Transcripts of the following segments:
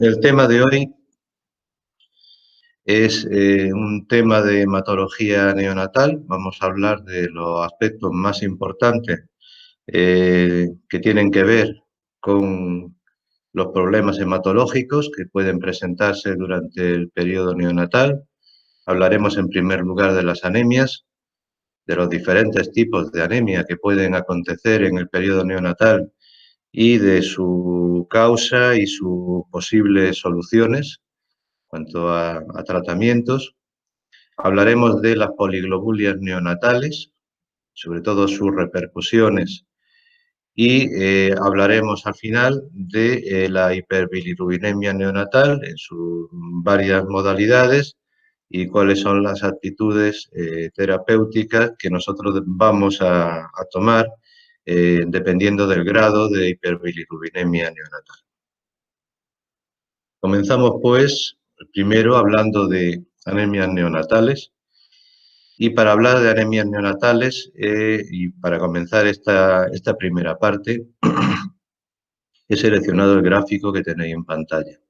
El tema de hoy es un tema de hematología neonatal. Vamos a hablar de los aspectos más importantes que tienen que ver con los problemas hematológicos que pueden presentarse durante el periodo neonatal. Hablaremos en primer lugar de las anemias, de los diferentes tipos de anemia que pueden acontecer en el periodo neonatal y de su causa y sus posibles soluciones en cuanto a tratamientos. Hablaremos de las poliglobulias neonatales, sobre todo sus repercusiones, y hablaremos al final de la hiperbilirubinemia neonatal en sus varias modalidades y cuáles son las actitudes terapéuticas que nosotros vamos a tomar dependiendo del grado de hiperbilirubinemia neonatal. Comenzamos, pues, primero hablando de anemias neonatales. Y para hablar de anemias neonatales y para comenzar esta primera parte, he seleccionado el gráfico que tenéis en pantalla.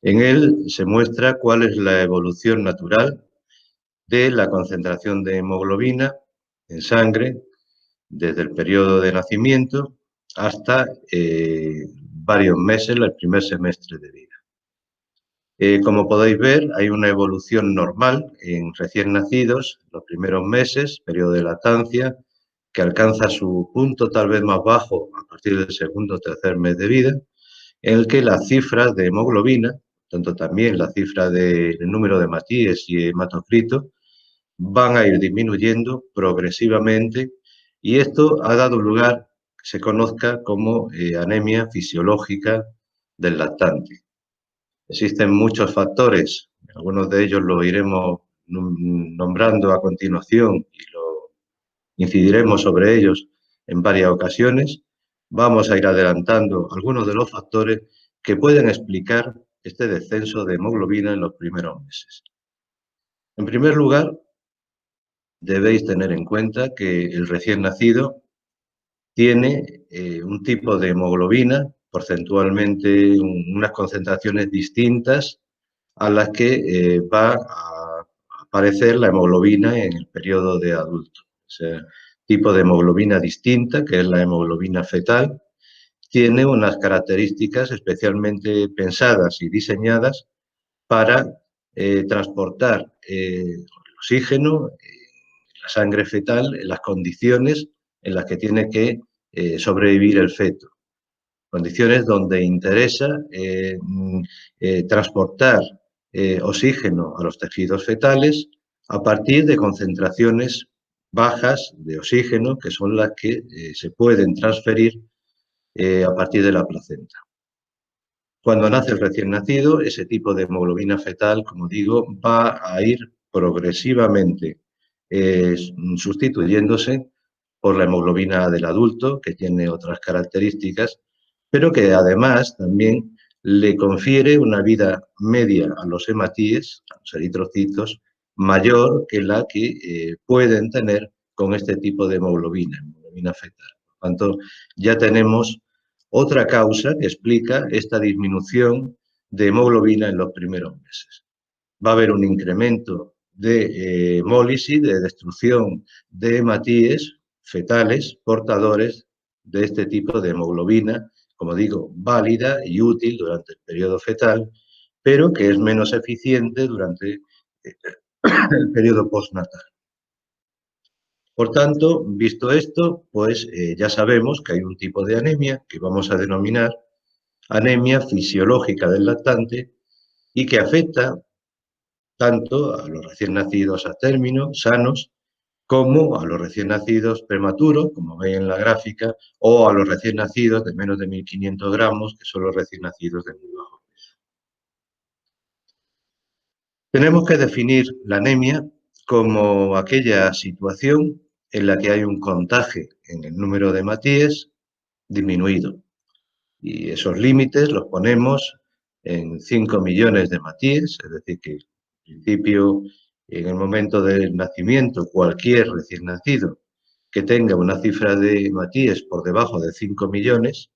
En él se muestra cuál es la evolución natural de la concentración de hemoglobina en sangre desde el periodo de nacimiento hasta varios meses, el primer semestre de vida. Como podéis ver, hay una evolución normal en recién nacidos, los primeros meses, periodo de lactancia, que alcanza su punto tal vez más bajo a partir del segundo o tercer mes de vida, en el que las cifras de hemoglobina, tanto también la cifra del número de Matías y hematocrito, van a ir disminuyendo progresivamente y esto ha dado lugar a que se conozca como anemia fisiológica del lactante. Existen muchos factores, algunos de ellos los iremos nombrando a continuación y incidiremos sobre ellos en varias ocasiones. Vamos a ir adelantando algunos de los factores que pueden explicar este descenso de hemoglobina en los primeros meses. En primer lugar, debéis tener en cuenta que el recién nacido tiene un tipo de hemoglobina, porcentualmente unas concentraciones distintas a las que va a aparecer la hemoglobina en el periodo de adulto. O sea, tipo de hemoglobina distinta, que es la hemoglobina fetal, tiene unas características especialmente pensadas y diseñadas para transportar el oxígeno en la sangre fetal en las condiciones en las que tiene que sobrevivir el feto. Condiciones donde interesa transportar oxígeno a los tejidos fetales a partir de concentraciones bajas de oxígeno, que son las que se pueden transferir a partir de la placenta. Cuando nace el recién nacido, ese tipo de hemoglobina fetal, como digo, va a ir progresivamente sustituyéndose por la hemoglobina del adulto, que tiene otras características, pero que además también le confiere una vida media a los hematíes, a los eritrocitos, mayor que la que pueden tener con este tipo de hemoglobina fetal. Por tanto, ya tenemos otra causa que explica esta disminución de hemoglobina en los primeros meses. Va a haber un incremento de hemólisis, de destrucción de hematíes fetales portadores de este tipo de hemoglobina, como digo, válida y útil durante el periodo fetal, pero que es menos eficiente durante el periodo postnatal. Por tanto, visto esto, pues ya sabemos que hay un tipo de anemia que vamos a denominar anemia fisiológica del lactante y que afecta tanto a los recién nacidos a término, sanos, como a los recién nacidos prematuros, como veis en la gráfica, o a los recién nacidos de menos de 1.500 gramos, que son los recién nacidos de muy bajo peso. Tenemos que definir la anemia como aquella situación en la que hay un contaje en el número de hematíes disminuido. Y esos límites los ponemos en 5 millones de hematíes, es decir, que en principio, en el momento del nacimiento, cualquier recién nacido que tenga una cifra de hematíes por debajo de 5 millones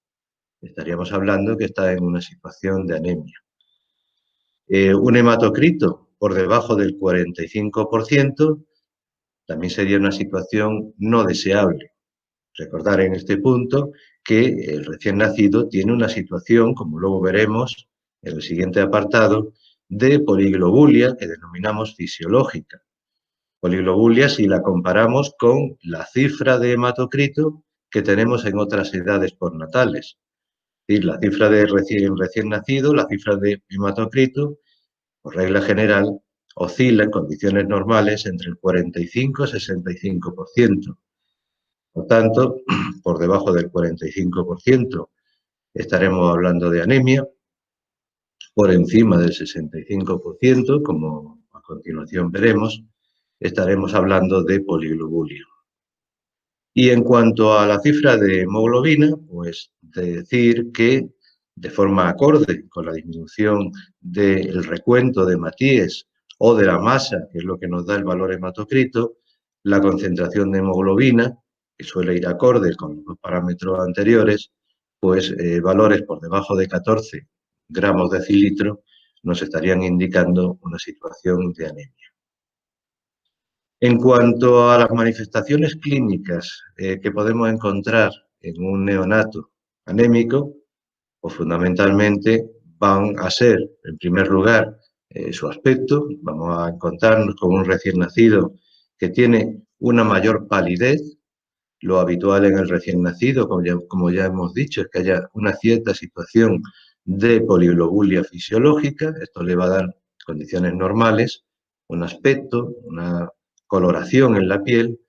estaríamos hablando que está en una situación de anemia. Un hematocrito por debajo del 45% también sería una situación no deseable. Recordar en este punto que el recién nacido tiene una situación, como luego veremos en el siguiente apartado, de poliglobulia que denominamos fisiológica. Poliglobulia si la comparamos con la cifra de hematocrito que tenemos en otras edades postnatales. Es decir, la cifra de recién nacido, la cifra de hematocrito, por regla general, oscila en condiciones normales entre el 45 y 65%. Por tanto, por debajo del 45% estaremos hablando de anemia, por encima del 65%, como a continuación veremos, estaremos hablando de poliglobulia. Y en cuanto a la cifra de hemoglobina, pues decir que de forma acorde con la disminución del recuento de Matías o de la masa, que es lo que nos da el valor hematocrito, la concentración de hemoglobina, que suele ir acorde con los parámetros anteriores, pues valores por debajo de 14 gramos de decilitro nos estarían indicando una situación de anemia. En cuanto a las manifestaciones clínicas que podemos encontrar en un neonato anémico, pues fundamentalmente van a ser, en primer lugar, su aspecto. Vamos a encontrarnos con un recién nacido que tiene una mayor palidez. Lo habitual en el recién nacido, como ya hemos dicho, es que haya una cierta situación de poliglobulia fisiológica. Esto le va a dar condiciones normales, un aspecto, una coloración en la piel,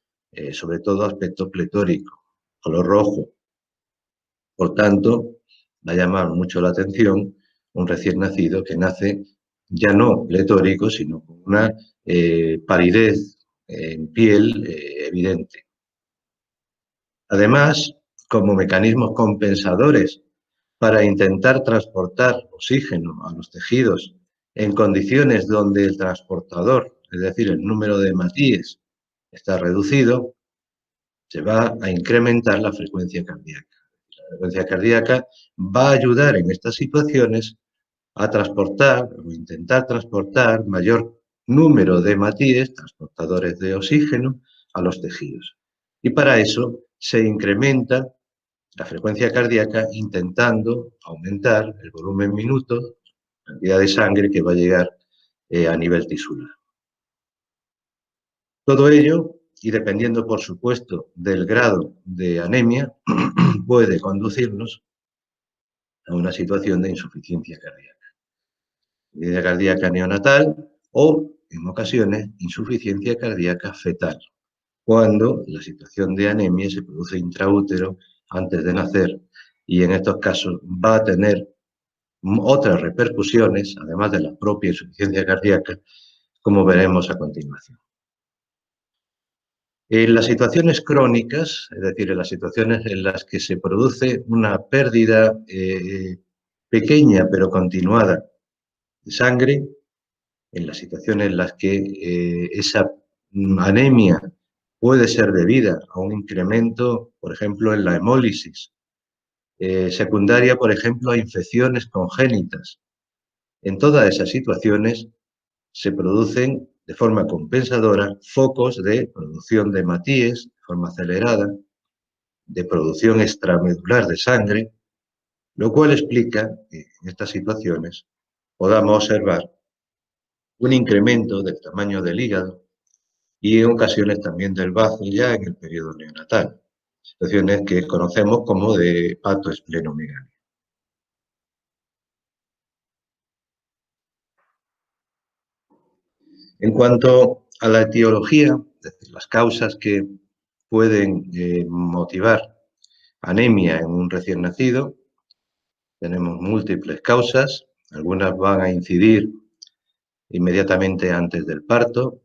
sobre todo aspecto pletórico, color rojo. Por tanto, va a llamar mucho la atención un recién nacido que nace ya no pletórico, sino con una palidez en piel evidente. Además, como mecanismos compensadores para intentar transportar oxígeno a los tejidos en condiciones donde el transportador, es decir, el número de Matías, está reducido, se va a incrementar la frecuencia cardíaca. La frecuencia cardíaca va a ayudar en estas situaciones a transportar o intentar transportar mayor número de Matías, transportadores de oxígeno, a los tejidos. Y para eso se incrementa la frecuencia cardíaca intentando aumentar el volumen minuto, la cantidad de sangre que va a llegar a nivel tisular. Todo ello, y dependiendo por supuesto del grado de anemia, puede conducirnos a una situación de insuficiencia cardíaca. Insuficiencia cardíaca neonatal o, en ocasiones, insuficiencia cardíaca fetal, cuando la situación de anemia se produce intraútero antes de nacer, y en estos casos va a tener otras repercusiones, además de la propia insuficiencia cardíaca, como veremos a continuación. En las situaciones crónicas, es decir, en las situaciones en las que se produce una pérdida pequeña pero continuada de sangre, en las situaciones en las que esa anemia puede ser debida a un incremento, por ejemplo, en la hemólisis, secundaria, por ejemplo, a infecciones congénitas. En todas esas situaciones se producen de forma compensadora focos de producción de Matías de forma acelerada, de producción extramedular de sangre, lo cual explica que en estas situaciones podamos observar un incremento del tamaño del hígado y en ocasiones también del bazo ya en el periodo neonatal, situaciones que conocemos como de hepatoesplenomegalia. En cuanto a la etiología, es decir, las causas que pueden motivar anemia en un recién nacido, tenemos múltiples causas, algunas van a incidir inmediatamente antes del parto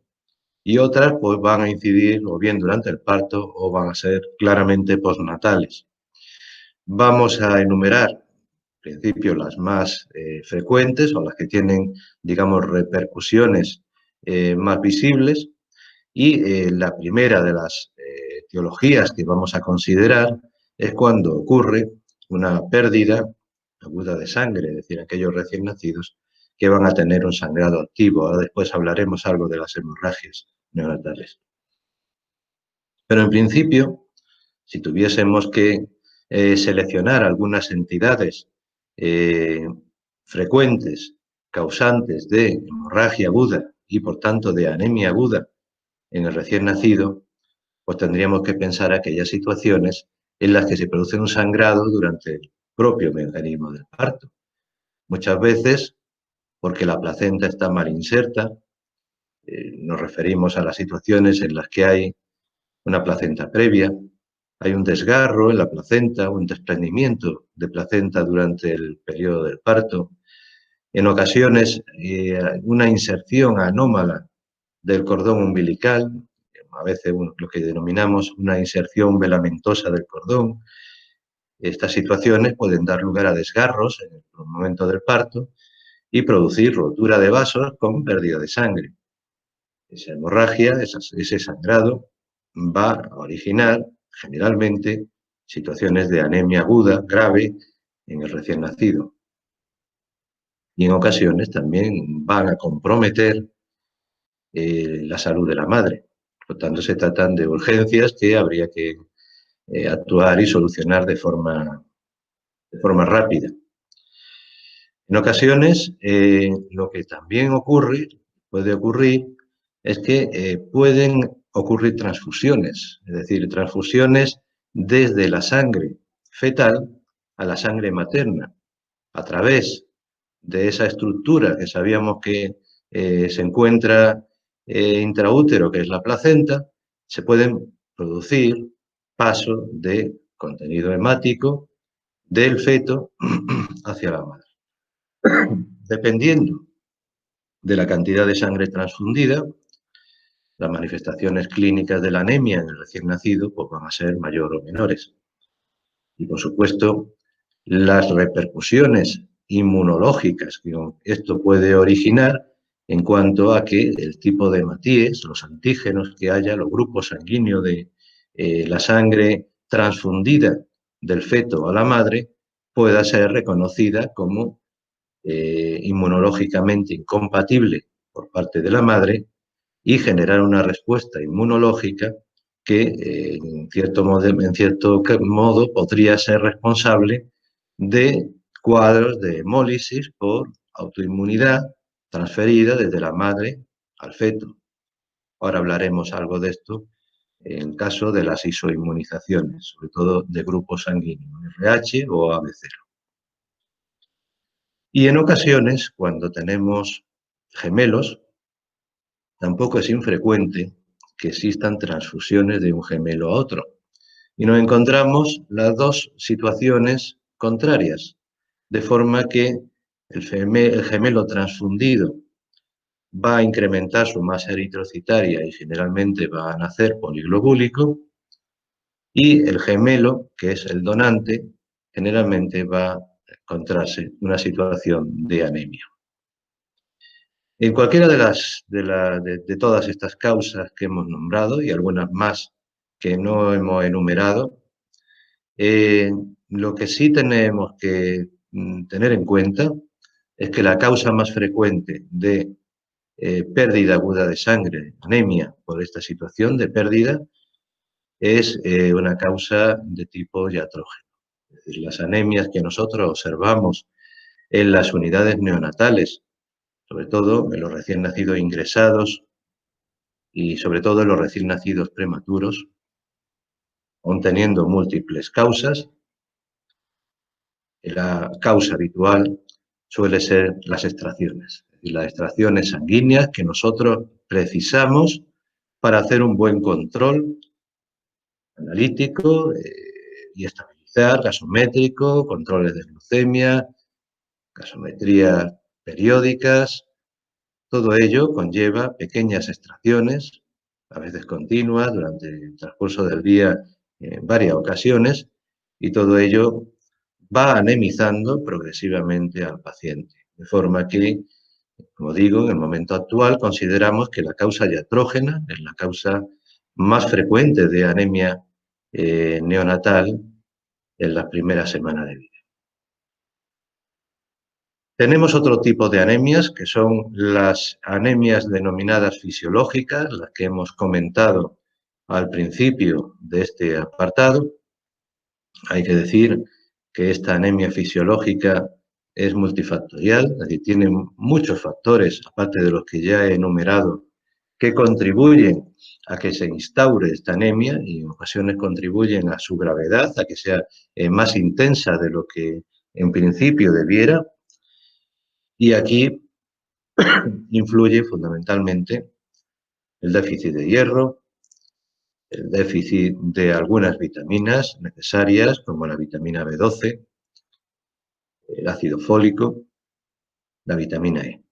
y otras pues van a incidir o bien durante el parto o van a ser claramente postnatales. Vamos a enumerar, en principio, las más frecuentes o las que tienen, digamos, repercusiones más visibles. Y la primera de las etiologías que vamos a considerar es cuando ocurre una pérdida aguda de sangre, es decir, aquellos recién nacidos que van a tener un sangrado activo. Ahora después hablaremos algo de las hemorragias neonatales. Pero en principio, si tuviésemos que seleccionar algunas entidades frecuentes, causantes de hemorragia aguda y por tanto de anemia aguda en el recién nacido, pues tendríamos que pensar aquellas situaciones en las que se produce un sangrado durante el propio mecanismo del parto. Muchas veces porque la placenta está mal inserta, nos referimos a las situaciones en las que hay una placenta previa, hay un desgarro en la placenta, un desprendimiento de placenta durante el periodo del parto, en ocasiones una inserción anómala del cordón umbilical, a veces lo que denominamos una inserción velamentosa del cordón. Estas situaciones pueden dar lugar a desgarros en el momento del parto y producir rotura de vasos con pérdida de sangre. Esa hemorragia, ese sangrado, va a originar generalmente situaciones de anemia aguda grave en el recién nacido. Y en ocasiones también van a comprometer la salud de la madre. Por lo tanto, se tratan de urgencias que habría que actuar y solucionar de forma rápida. En ocasiones, lo que también puede ocurrir, es que pueden ocurrir transfusiones, es decir, transfusiones desde la sangre fetal a la sangre materna, a través de esa estructura que sabíamos que se encuentra intraútero, que es la placenta, se pueden producir pasos de contenido hemático del feto hacia la madre. Dependiendo de la cantidad de sangre transfundida, las manifestaciones clínicas de la anemia en el recién nacido pues van a ser mayores o menores. Y, por supuesto, las repercusiones inmunológicas que esto puede originar en cuanto a que el tipo de hematíes, los antígenos que haya, los grupos sanguíneos de la sangre transfundida del feto a la madre, pueda ser reconocida como inmunológicamente incompatible por parte de la madre y generar una respuesta inmunológica que en cierto modo podría ser responsable de cuadros de hemólisis por autoinmunidad transferida desde la madre al feto. Ahora hablaremos algo de esto en caso de las isoinmunizaciones, sobre todo de grupos sanguíneos, RH o AB0. Y en ocasiones, cuando tenemos gemelos, tampoco es infrecuente que existan transfusiones de un gemelo a otro. Y nos encontramos las dos situaciones contrarias, de forma que el gemelo transfundido va a incrementar su masa eritrocitaria y generalmente va a nacer poliglobúlico, y el gemelo, que es el donante, generalmente va a encontrarse una situación de anemia. En cualquiera de todas estas causas que hemos nombrado y algunas más que no hemos enumerado, lo que sí tenemos que tener en cuenta es que la causa más frecuente de pérdida aguda de sangre, anemia, por esta situación de pérdida, es una causa de tipo iatrógeno. Es decir, las anemias que nosotros observamos en las unidades neonatales, sobre todo en los recién nacidos ingresados y sobre todo en los recién nacidos prematuros, aun teniendo múltiples causas, la causa habitual suele ser las extracciones, y las extracciones sanguíneas que nosotros precisamos para hacer un buen control analítico y estabilizar, gasométrico, controles de glucemia, gasometrías periódicas. Todo ello conlleva pequeñas extracciones, a veces continuas, durante el transcurso del día en varias ocasiones, y todo ello va anemizando progresivamente al paciente. De forma que, como digo, en el momento actual consideramos que la causa iatrógena es la causa más frecuente de anemia neonatal en las primeras semanas de vida. Tenemos otro tipo de anemias, que son las anemias denominadas fisiológicas, las que hemos comentado al principio de este apartado. Hay que decir que esta anemia fisiológica es multifactorial, es decir, tiene muchos factores, aparte de los que ya he enumerado, que contribuyen a que se instaure esta anemia y en ocasiones contribuyen a su gravedad, a que sea más intensa de lo que en principio debiera. Y aquí influye fundamentalmente el déficit de hierro, el déficit de algunas vitaminas necesarias, como la vitamina B12, el ácido fólico, la vitamina E.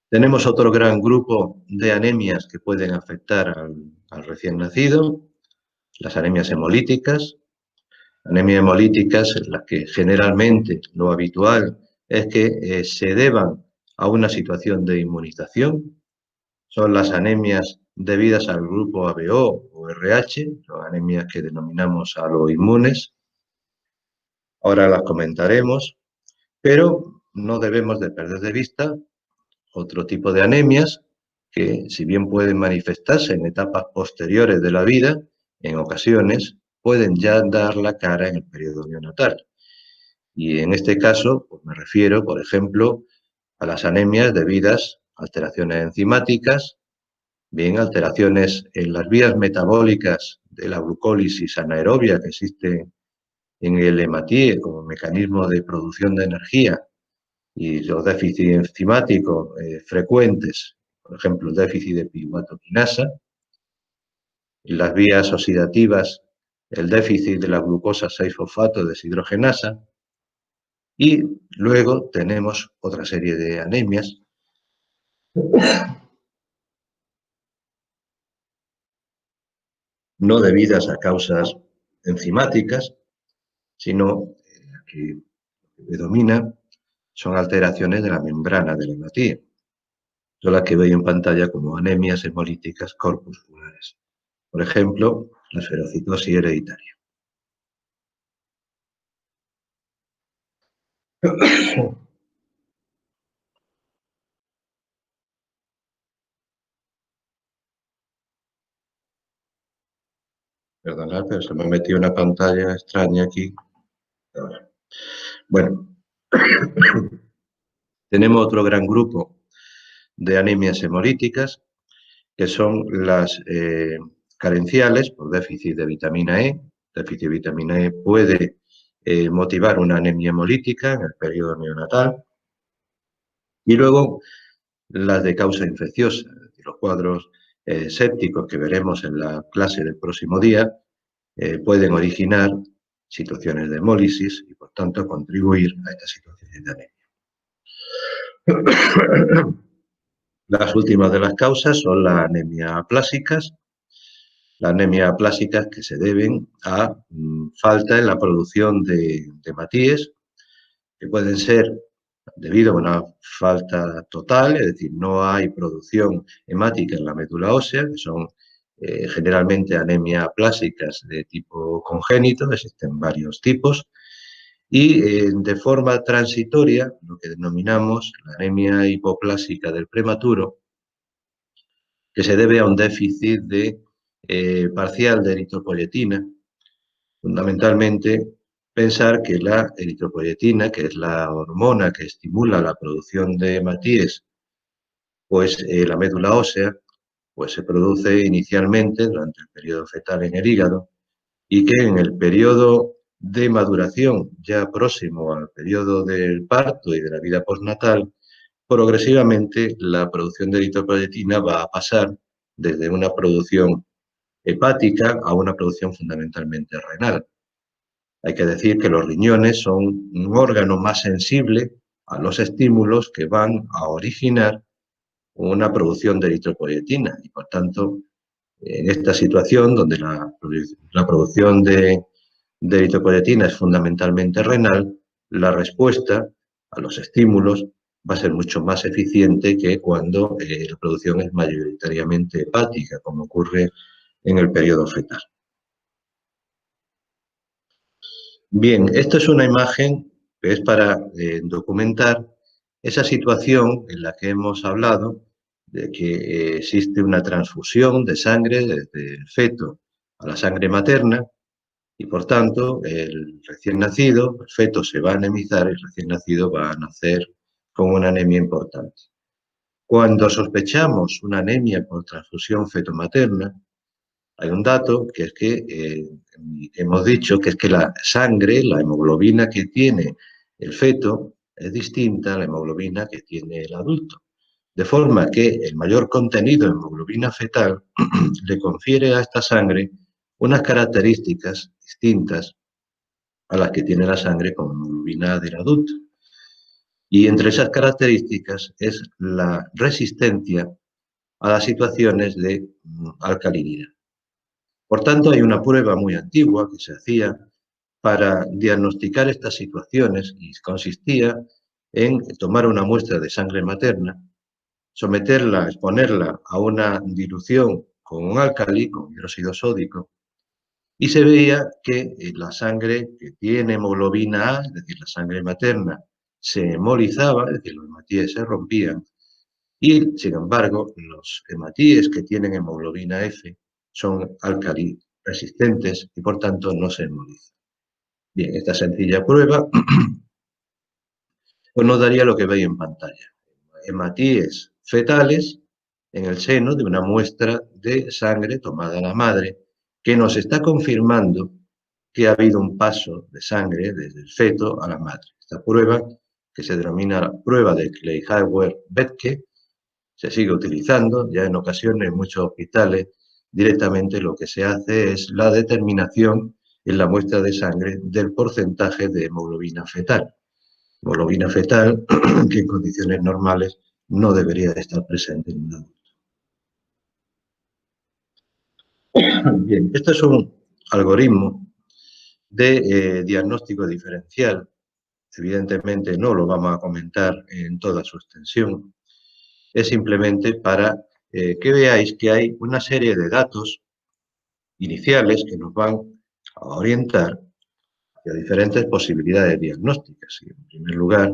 Tenemos otro gran grupo de anemias que pueden afectar al recién nacido, las anemias hemolíticas. Anemias hemolíticas en las que generalmente lo habitual es que se deban a una situación de inmunización. Son las anemias debidas al grupo ABO o RH, son anemias que denominamos aloinmunes. Ahora las comentaremos, pero no debemos de perder de vista otro tipo de anemias que, si bien pueden manifestarse en etapas posteriores de la vida, en ocasiones pueden ya dar la cara en el periodo neonatal. Y en este caso, pues me refiero, por ejemplo, a las anemias debidas a alteraciones enzimáticas, bien alteraciones en las vías metabólicas de la glucólisis anaerobia que existe en el hematíe como mecanismo de producción de energía y los déficits enzimáticos frecuentes, por ejemplo, el déficit de piruvato-quinasa, y las vías oxidativas, el déficit de la glucosa 6-fosfato deshidrogenasa, y luego tenemos otra serie de anemias no debidas a causas enzimáticas, sino que predomina son alteraciones de la membrana del hematíe. Son las que veis en pantalla como anemias hemolíticas corpusculares. Por ejemplo, la esferocitosis hereditaria. Perdonad, pero se me ha metido una pantalla extraña aquí. Bueno, tenemos otro gran grupo de anemias hemolíticas, que son las carenciales por déficit de vitamina E. Déficit de vitamina E puede motivar una anemia hemolítica en el periodo neonatal. Y luego las de causa infecciosa, es decir, los cuadros sépticos que veremos en la clase del próximo día, pueden originar situaciones de hemólisis y, por tanto, contribuir a estas situaciones de anemia. Las últimas de las causas son las anemias aplásicas. Las anemias aplásicas que se deben a falta en la producción de hematíes, que pueden ser debido a una falta total, es decir, no hay producción hemática en la médula ósea, que son generalmente anemias aplásicas de tipo congénito, existen varios tipos, y de forma transitoria, lo que denominamos la anemia hipoplásica del prematuro, que se debe a un déficit parcial de eritropoyetina, fundamentalmente pensar que la eritropoyetina, que es la hormona que estimula la producción de hematíes, pues la médula ósea, pues se produce inicialmente durante el periodo fetal en el hígado y que en el periodo de maduración ya próximo al periodo del parto y de la vida postnatal, progresivamente la producción de eritropoyetina va a pasar desde una producción hepática a una producción fundamentalmente renal. Hay que decir que los riñones son un órgano más sensible a los estímulos que van a originar una producción de eritropoyetina y, por tanto, en esta situación donde la producción de eritropoyetina es fundamentalmente renal, la respuesta a los estímulos va a ser mucho más eficiente que cuando la producción es mayoritariamente hepática, como ocurre en el periodo fetal. Bien, esto es una imagen que es para documentar esa situación en la que hemos hablado de que existe una transfusión de sangre desde el feto a la sangre materna y, por tanto, el recién nacido, el feto se va a anemizar y el recién nacido va a nacer con una anemia importante. Cuando sospechamos una anemia por transfusión fetomaterna, hay un dato que es que hemos dicho que es que la sangre, la hemoglobina que tiene el feto es distinta a la hemoglobina que tiene el adulto. De forma que el mayor contenido de hemoglobina fetal le confiere a esta sangre unas características distintas a las que tiene la sangre con hemoglobina del adulto. Y entre esas características es la resistencia a las situaciones de alcalinidad. Por tanto, hay una prueba muy antigua que se hacía para diagnosticar estas situaciones y consistía en tomar una muestra de sangre materna, someterla, exponerla a una dilución con un álcali, con hidróxido sódico, y se veía que la sangre que tiene hemoglobina A, es decir, la sangre materna, se hemolizaba, es decir, los hematíes se rompían, y, sin embargo, los hematíes que tienen hemoglobina F son álcali resistentes y, por tanto, no se hemolizan. Bien, esta sencilla prueba pues nos daría lo que veis en pantalla. Hematíes fetales en el seno de una muestra de sangre tomada a la madre que nos está confirmando que ha habido un paso de sangre desde el feto a la madre. Esta prueba, que se denomina la prueba de Kleihauer-Betke, se sigue utilizando. Ya en ocasiones en muchos hospitales directamente lo que se hace es la determinación en la muestra de sangre del porcentaje de hemoglobina fetal. Hemoglobina fetal que en condiciones normales no debería de estar presente en un adulto. Bien, esto es un algoritmo de diagnóstico diferencial. Evidentemente no lo vamos a comentar en toda su extensión. Es simplemente para que veáis que hay una serie de datos iniciales que nos van a orientar hacia diferentes posibilidades diagnósticas. Y en primer lugar,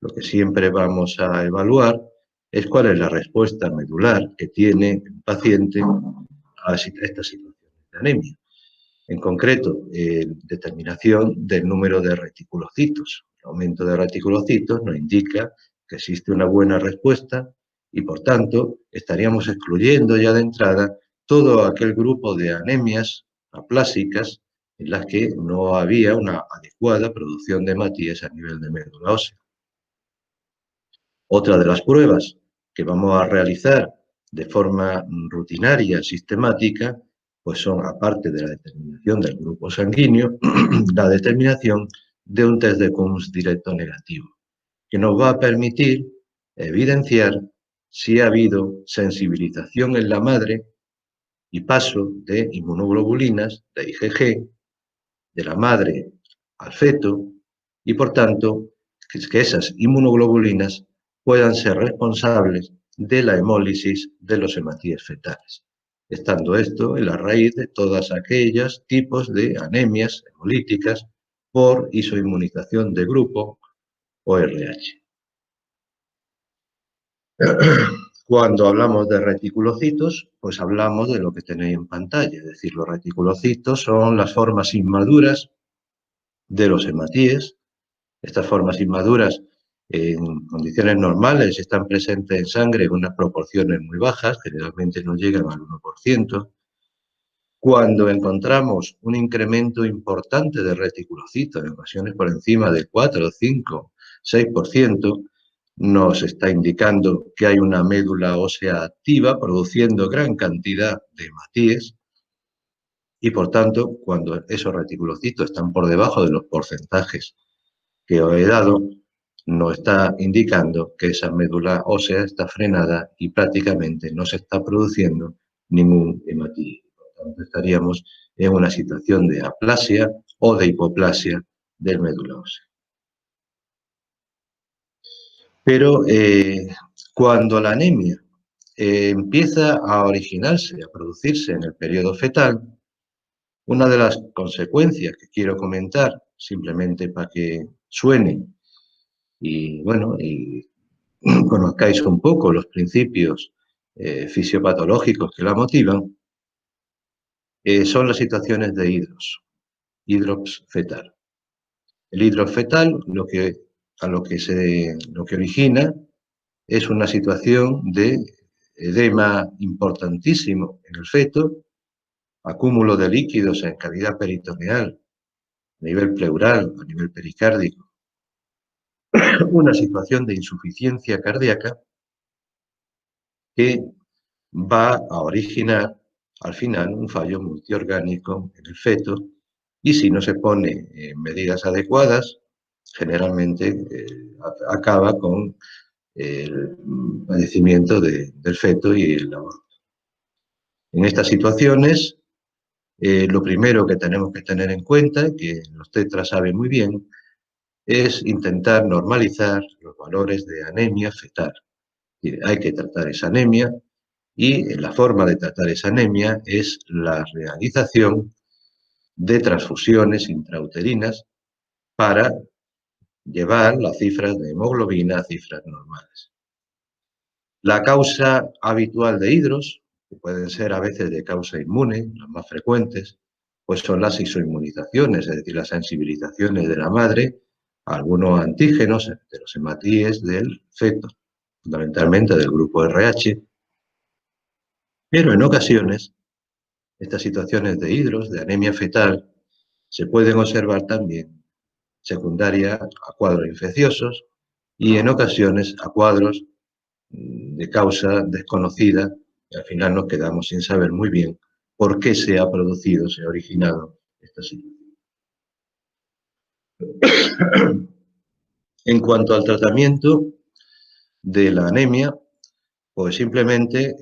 lo que siempre vamos a evaluar es cuál es la respuesta medular que tiene el paciente a estas situaciones de anemia. En concreto, determinación del número de reticulocitos. El aumento de reticulocitos nos indica que existe una buena respuesta y, por tanto, estaríamos excluyendo ya de entrada todo aquel grupo de anemias aplásicas en las que no había una adecuada producción de hematíes a nivel de médula ósea. Otra de las pruebas que vamos a realizar de forma rutinaria, sistemática, pues son, aparte de la determinación del grupo sanguíneo, la determinación de un test de Coombs directo negativo, que nos va a permitir evidenciar si ha habido sensibilización en la madre y paso de inmunoglobulinas, de IgG, de la madre al feto, y por tanto que esas inmunoglobulinas puedan ser responsables de la hemólisis de los hematíes fetales, estando esto en la raíz de todas aquellas tipos de anemias hemolíticas por isoinmunización de grupo o RH. Cuando hablamos de reticulocitos, pues hablamos de lo que tenéis en pantalla, es decir, los reticulocitos son las formas inmaduras de los hematíes. Estas formas inmaduras en condiciones normales están presentes en sangre en unas proporciones muy bajas, generalmente no llegan al 1%. Cuando encontramos un incremento importante de reticulocitos, en ocasiones por encima del 4, 5, 6%, nos está indicando que hay una médula ósea activa produciendo gran cantidad de hematíes y, por tanto, cuando esos reticulocitos están por debajo de los porcentajes que os he dado, nos está indicando que esa médula ósea está frenada y prácticamente no se está produciendo ningún hematíe. Por tanto, estaríamos en una situación de aplasia o de hipoplasia del médula ósea. Pero cuando la anemia empieza a originarse, a producirse en el periodo fetal, una de las consecuencias que quiero comentar simplemente para que suene y, bueno, y conozcáis un poco los principios fisiopatológicos que la motivan, son las situaciones de hidrops fetal. El hidrops fetal lo que origina es una situación de edema importantísimo en el feto, acúmulo de líquidos en cavidad peritoneal, a nivel pleural, a nivel pericárdico, una situación de insuficiencia cardíaca que va a originar al final un fallo multiorgánico en el feto y si no se pone medidas adecuadas, generalmente acaba con el padecimiento del feto y el aborto. En estas situaciones, lo primero que tenemos que tener en cuenta, que los tetras saben muy bien, es intentar normalizar los valores de anemia fetal. Hay que tratar esa anemia y la forma de tratar esa anemia es la realización de transfusiones intrauterinas para llevar las cifras de hemoglobina a cifras normales. La causa habitual de hidros, que pueden ser a veces de causa inmune, las más frecuentes, pues son las isoinmunizaciones, es decir, las sensibilizaciones de la madre a algunos antígenos de los hematíes del feto, fundamentalmente del grupo RH, pero en ocasiones estas situaciones de hidros, de anemia fetal, se pueden observar también secundaria a cuadros infecciosos y en ocasiones a cuadros de causa desconocida y al final nos quedamos sin saber muy bien por qué se ha producido, se ha originado esta situación. En cuanto al tratamiento de la anemia, pues simplemente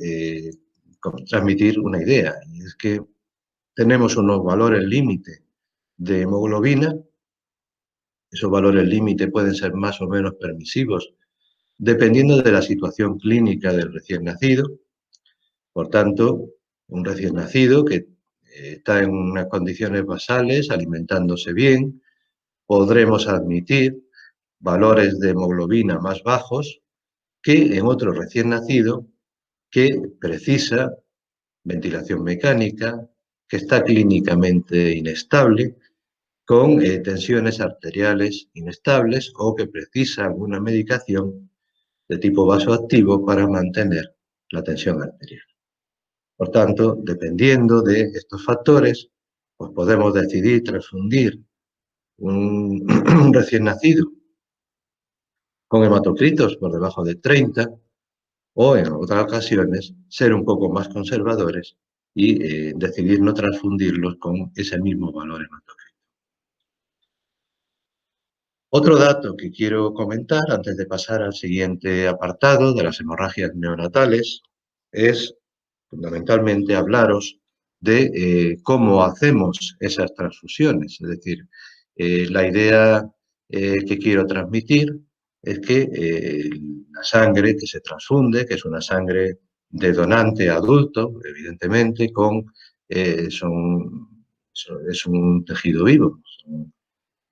transmitir una idea, y es que tenemos unos valores límite de hemoglobina, esos valores límite pueden ser más o menos permisivos, dependiendo de la situación clínica del recién nacido. Por tanto, un recién nacido que está en unas condiciones basales, alimentándose bien, podremos admitir valores de hemoglobina más bajos que en otro recién nacido que precisa ventilación mecánica, que está clínicamente inestable, con tensiones arteriales inestables o que precisa alguna medicación de tipo vasoactivo para mantener la tensión arterial. Por tanto, dependiendo de estos factores, pues podemos decidir transfundir un recién nacido con hematocritos por debajo de 30 o en otras ocasiones ser un poco más conservadores y decidir no transfundirlos con ese mismo valor hematocrito. Otro dato que quiero comentar antes de pasar al siguiente apartado de las hemorragias neonatales es fundamentalmente hablaros de cómo hacemos esas transfusiones. Es decir, la idea que quiero transmitir es que la sangre que se transfunde, que es una sangre de donante adulto, evidentemente, es un tejido vivo.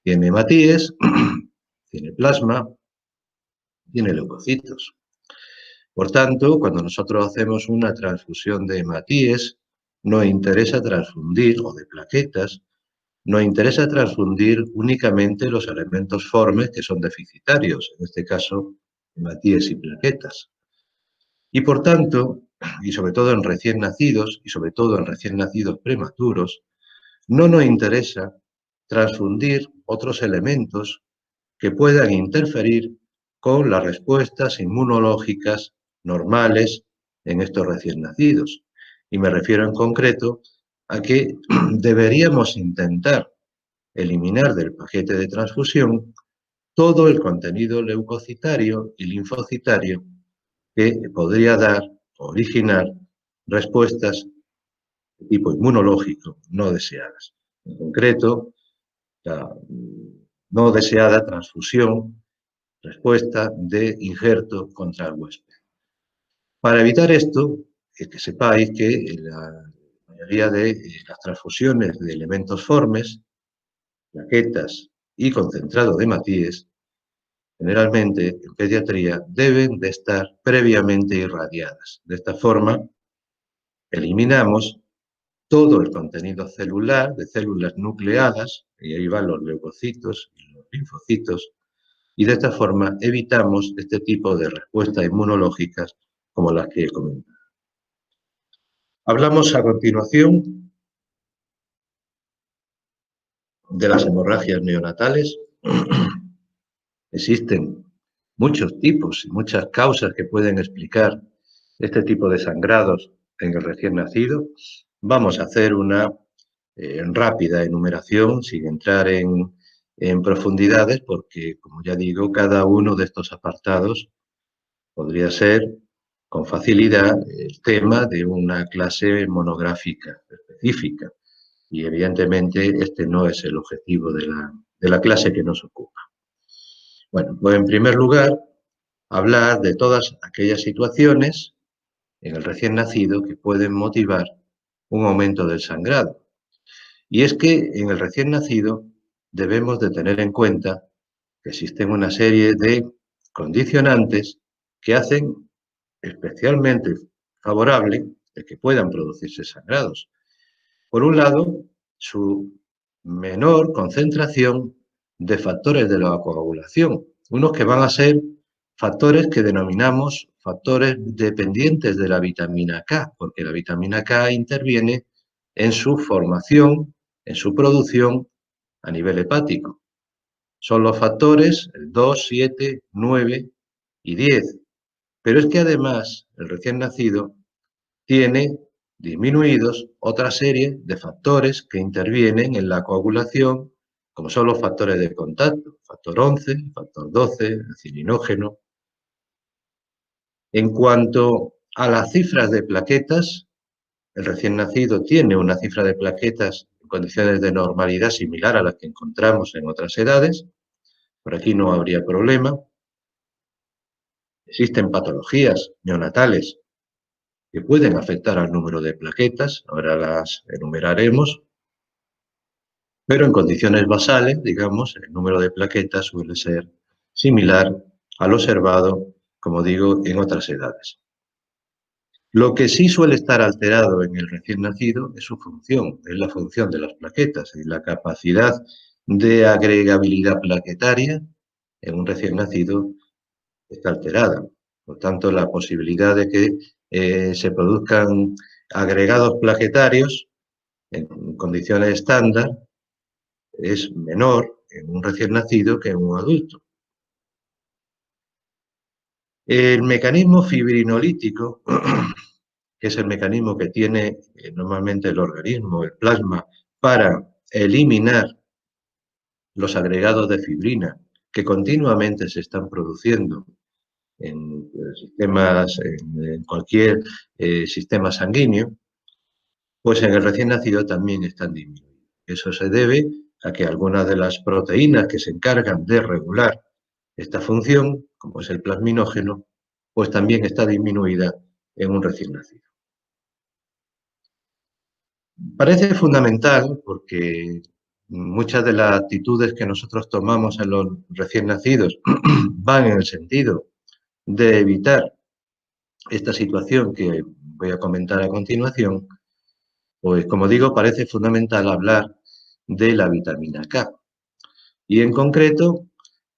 Tiene hematíes, tiene plasma, tiene leucocitos. Por tanto, cuando nosotros hacemos una transfusión de hematíes, nos interesa transfundir, o de plaquetas, nos interesa transfundir únicamente los elementos formes que son deficitarios, en este caso, hematíes y plaquetas. Y por tanto, y sobre todo en recién nacidos, y sobre todo en recién nacidos prematuros, no nos interesa transfundir otros elementos que puedan interferir con las respuestas inmunológicas normales en estos recién nacidos. Y me refiero en concreto a que deberíamos intentar eliminar del paquete de transfusión todo el contenido leucocitario y linfocitario que podría dar o originar respuestas de tipo inmunológico no deseadas. En concreto, la no deseada transfusión, respuesta de injerto contra el huésped. Para evitar esto, que sepáis que la mayoría de las transfusiones de elementos formes, plaquetas y concentrado de Matíes, generalmente en pediatría, deben de estar previamente irradiadas. De esta forma, eliminamos todo el contenido celular de células nucleadas, y ahí van los leucocitos y los linfocitos, y de esta forma evitamos este tipo de respuestas inmunológicas como las que he comentado. Hablamos a continuación de las hemorragias neonatales. Existen muchos tipos y muchas causas que pueden explicar este tipo de sangrados en el recién nacido. Vamos a hacer una rápida enumeración sin entrar en profundidades porque, como ya digo, cada uno de estos apartados podría ser con facilidad el tema de una clase monográfica específica y evidentemente este no es el objetivo de la clase que nos ocupa. Bueno, pues en primer lugar, hablar de todas aquellas situaciones en el recién nacido que pueden motivar un aumento del sangrado. Y es que en el recién nacido debemos de tener en cuenta que existen una serie de condicionantes que hacen especialmente favorable el que puedan producirse sangrados. Por un lado, su menor concentración de factores de la coagulación, unos que van a ser factores que denominamos factores dependientes de la vitamina K, porque la vitamina K interviene en su formación, en su producción a nivel hepático. Son los factores 2, 7, 9 y 10. Pero es que además el recién nacido tiene disminuidos otra serie de factores que intervienen en la coagulación, como son los factores de contacto, factor 11, factor 12, el cilinógeno. En cuanto a las cifras de plaquetas, el recién nacido tiene una cifra de plaquetas en condiciones de normalidad similar a las que encontramos en otras edades. Por aquí no habría problema. Existen patologías neonatales que pueden afectar al número de plaquetas, ahora las enumeraremos, pero en condiciones basales, digamos, el número de plaquetas suele ser similar al observado, como digo, en otras edades. Lo que sí suele estar alterado en el recién nacido es su función, es la función de las plaquetas y la capacidad de agregabilidad plaquetaria en un recién nacido está alterada. Por tanto, la posibilidad de que se produzcan agregados plaquetarios en condiciones estándar es menor en un recién nacido que en un adulto. El mecanismo fibrinolítico, que es el mecanismo que tiene normalmente el organismo, el plasma, para eliminar los agregados de fibrina que continuamente se están produciendo en sistemas, en cualquier sistema sanguíneo, pues en el recién nacido también están disminuidos. Eso se debe a que algunas de las proteínas que se encargan de regular esta función, como es el plasminógeno, pues también está disminuida en un recién nacido. Parece fundamental porque muchas de las actitudes que nosotros tomamos en los recién nacidos van en el sentido de evitar esta situación que voy a comentar a continuación, pues como digo, parece fundamental hablar de la vitamina K y en concreto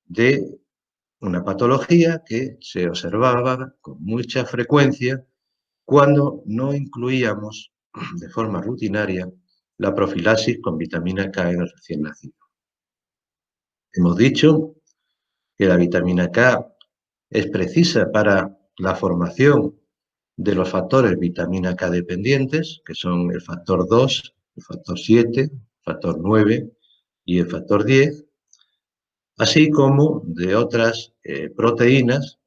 de una patología que se observaba con mucha frecuencia cuando no incluíamos de forma rutinaria la profilaxis con vitamina K en el recién nacido. Hemos dicho que la vitamina K es precisa para la formación de los factores vitamina K dependientes, que son el factor 2, el factor 7, el factor 9 y el factor 10, así como de otras proteínas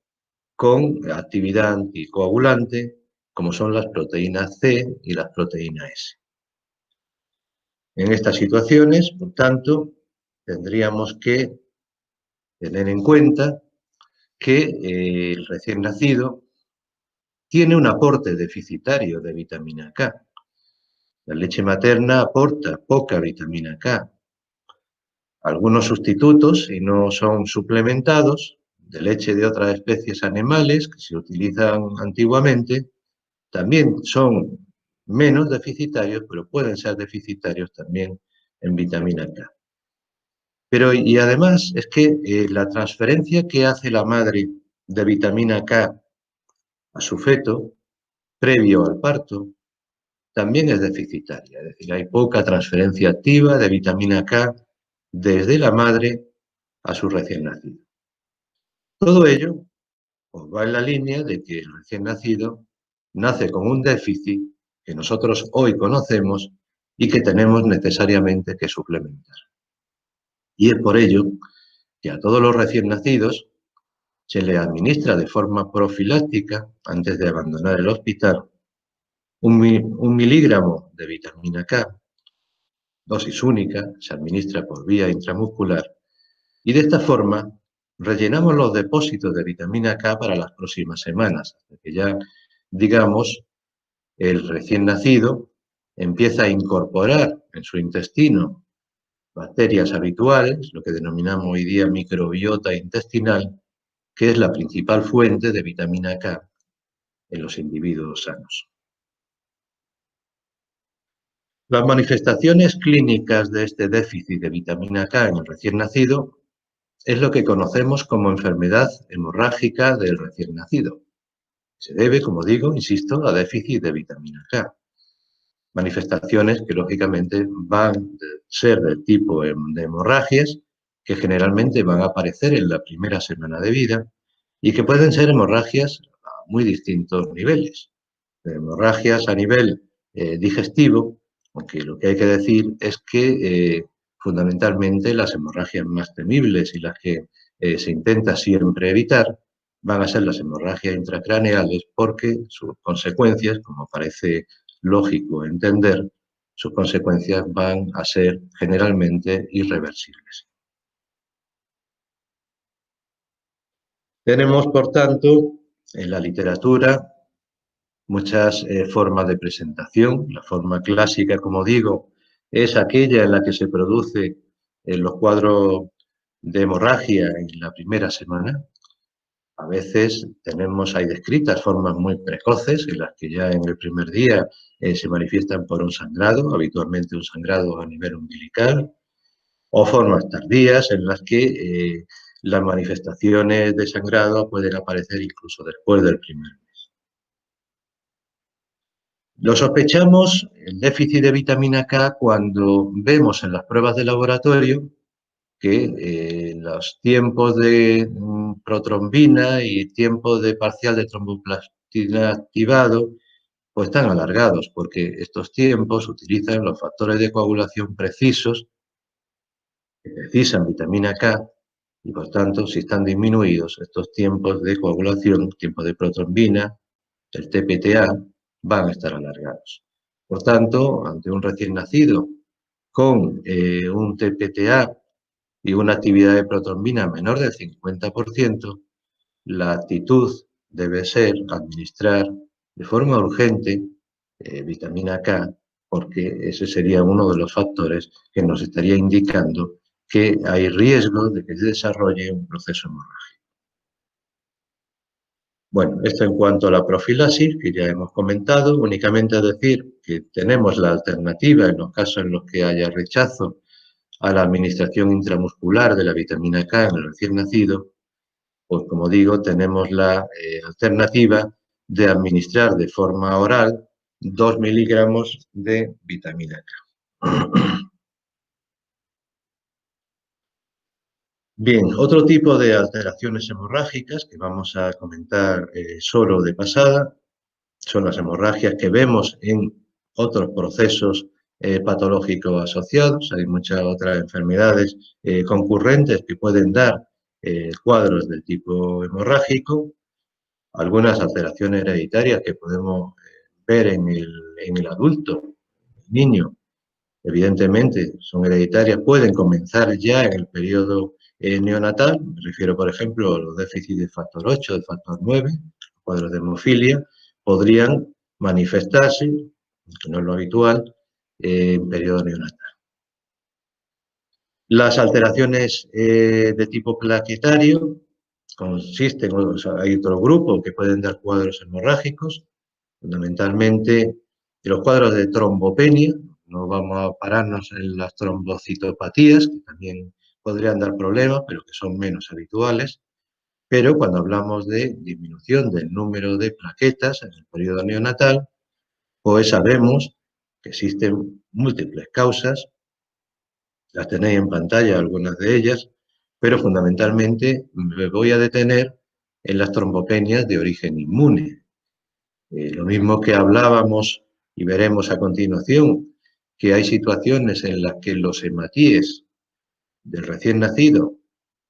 con actividad anticoagulante, como son las proteínas C y las proteínas S. En estas situaciones, por tanto, tendríamos que tener en cuenta que el recién nacido tiene un aporte deficitario de vitamina K. La leche materna aporta poca vitamina K. Algunos sustitutos, si no son suplementados, de leche de otras especies animales que se utilizan antiguamente, también son menos deficitarios, pero pueden ser deficitarios también en vitamina K. Pero, y además, es que la transferencia que hace la madre de vitamina K a su feto, previo al parto, también es deficitaria. Es decir, hay poca transferencia activa de vitamina K desde la madre a su recién nacido. Todo ello pues, va en la línea de que el recién nacido nace con un déficit que nosotros hoy conocemos y que tenemos necesariamente que suplementar. Y es por ello que a todos los recién nacidos se les administra de forma profiláctica, antes de abandonar el hospital, un miligramo de vitamina K, dosis única, se administra por vía intramuscular, y de esta forma rellenamos los depósitos de vitamina K para las próximas semanas, hasta que ya, digamos, el recién nacido empieza a incorporar en su intestino bacterias habituales, lo que denominamos hoy día microbiota intestinal, que es la principal fuente de vitamina K en los individuos sanos. Las manifestaciones clínicas de este déficit de vitamina K en el recién nacido es lo que conocemos como enfermedad hemorrágica del recién nacido. Se debe, como digo, insisto, a déficit de vitamina K. Manifestaciones que, lógicamente, van a ser del tipo de hemorragias, que generalmente van a aparecer en la primera semana de vida y que pueden ser hemorragias a muy distintos niveles. Hemorragias a nivel digestivo, aunque lo que hay que decir es que fundamentalmente las hemorragias más temibles y las que se intenta siempre evitar van a ser las hemorragias intracraneales porque sus consecuencias, como parece lógico entender, sus consecuencias van a ser generalmente irreversibles. Tenemos, por tanto, en la literatura muchas formas de presentación. La forma clásica, como digo, es aquella en la que se produce los cuadros de hemorragia en la primera semana. A veces hay descritas formas muy precoces en las que ya en el primer día se manifiestan por un sangrado, habitualmente un sangrado a nivel umbilical, o formas tardías en las que las manifestaciones de sangrado pueden aparecer incluso después del primer mes. Lo sospechamos, el déficit de vitamina K, cuando vemos en las pruebas de laboratorio que los tiempos de protrombina y tiempos de parcial de tromboplastina activado pues están alargados, porque estos tiempos utilizan los factores de coagulación precisos que precisan vitamina K y, por tanto, si están disminuidos estos tiempos de coagulación, tiempos de protrombina, el TPTA, van a estar alargados. Por tanto, ante un recién nacido con un TPTA y una actividad de protrombina menor del 50%, la actitud debe ser administrar de forma urgente vitamina K, porque ese sería uno de los factores que nos estaría indicando que hay riesgo de que se desarrolle un proceso hemorrágico. Bueno, esto en cuanto a la profilaxis, que ya hemos comentado, únicamente decir que tenemos la alternativa en los casos en los que haya rechazo a la administración intramuscular de la vitamina K en el recién nacido, pues como digo, tenemos la alternativa de administrar de forma oral 2 miligramos de vitamina K. Bien, otro tipo de alteraciones hemorrágicas que vamos a comentar solo de pasada son las hemorragias que vemos en otros procesos patológicos asociados. Hay muchas otras enfermedades concurrentes que pueden dar cuadros del tipo hemorrágico, algunas alteraciones hereditarias que podemos ver en el adulto, el niño, evidentemente son hereditarias, pueden comenzar ya en el periodo neonatal. Me refiero, por ejemplo, a los déficits de factor 8, de factor 9, cuadros de hemofilia, podrían manifestarse, que no es lo habitual, en periodo neonatal. Las alteraciones de tipo plaquetario consisten, o sea, hay otro grupo que pueden dar cuadros hemorrágicos, fundamentalmente los cuadros de trombopenia. No vamos a pararnos en las trombocitopatías, que también podrían dar problemas, pero que son menos habituales. Pero cuando hablamos de disminución del número de plaquetas en el periodo neonatal, pues sabemos que existen múltiples causas. Las tenéis en pantalla, algunas de ellas, pero fundamentalmente me voy a detener en las trombopenias de origen inmune. Lo mismo que hablábamos y veremos a continuación, que hay situaciones en las que los hematíes del recién nacido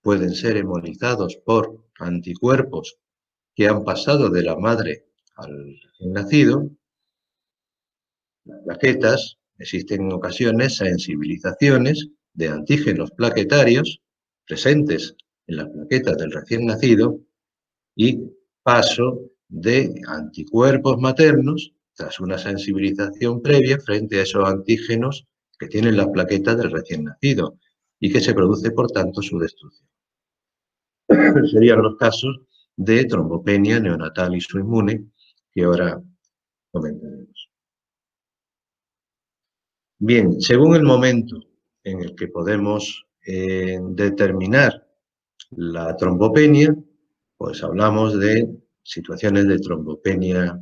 pueden ser hemolizados por anticuerpos que han pasado de la madre al recién nacido. Las plaquetas, existen en ocasiones sensibilizaciones de antígenos plaquetarios presentes en las plaquetas del recién nacido y paso de anticuerpos maternos tras una sensibilización previa frente a esos antígenos que tienen las plaquetas del recién nacido y que se produce, por tanto, su destrucción. Serían los casos de trombopenia neonatal isoinmune que ahora comentaremos. Bien, según el momento en el que podemos determinar la trombopenia, pues hablamos de situaciones de trombopenia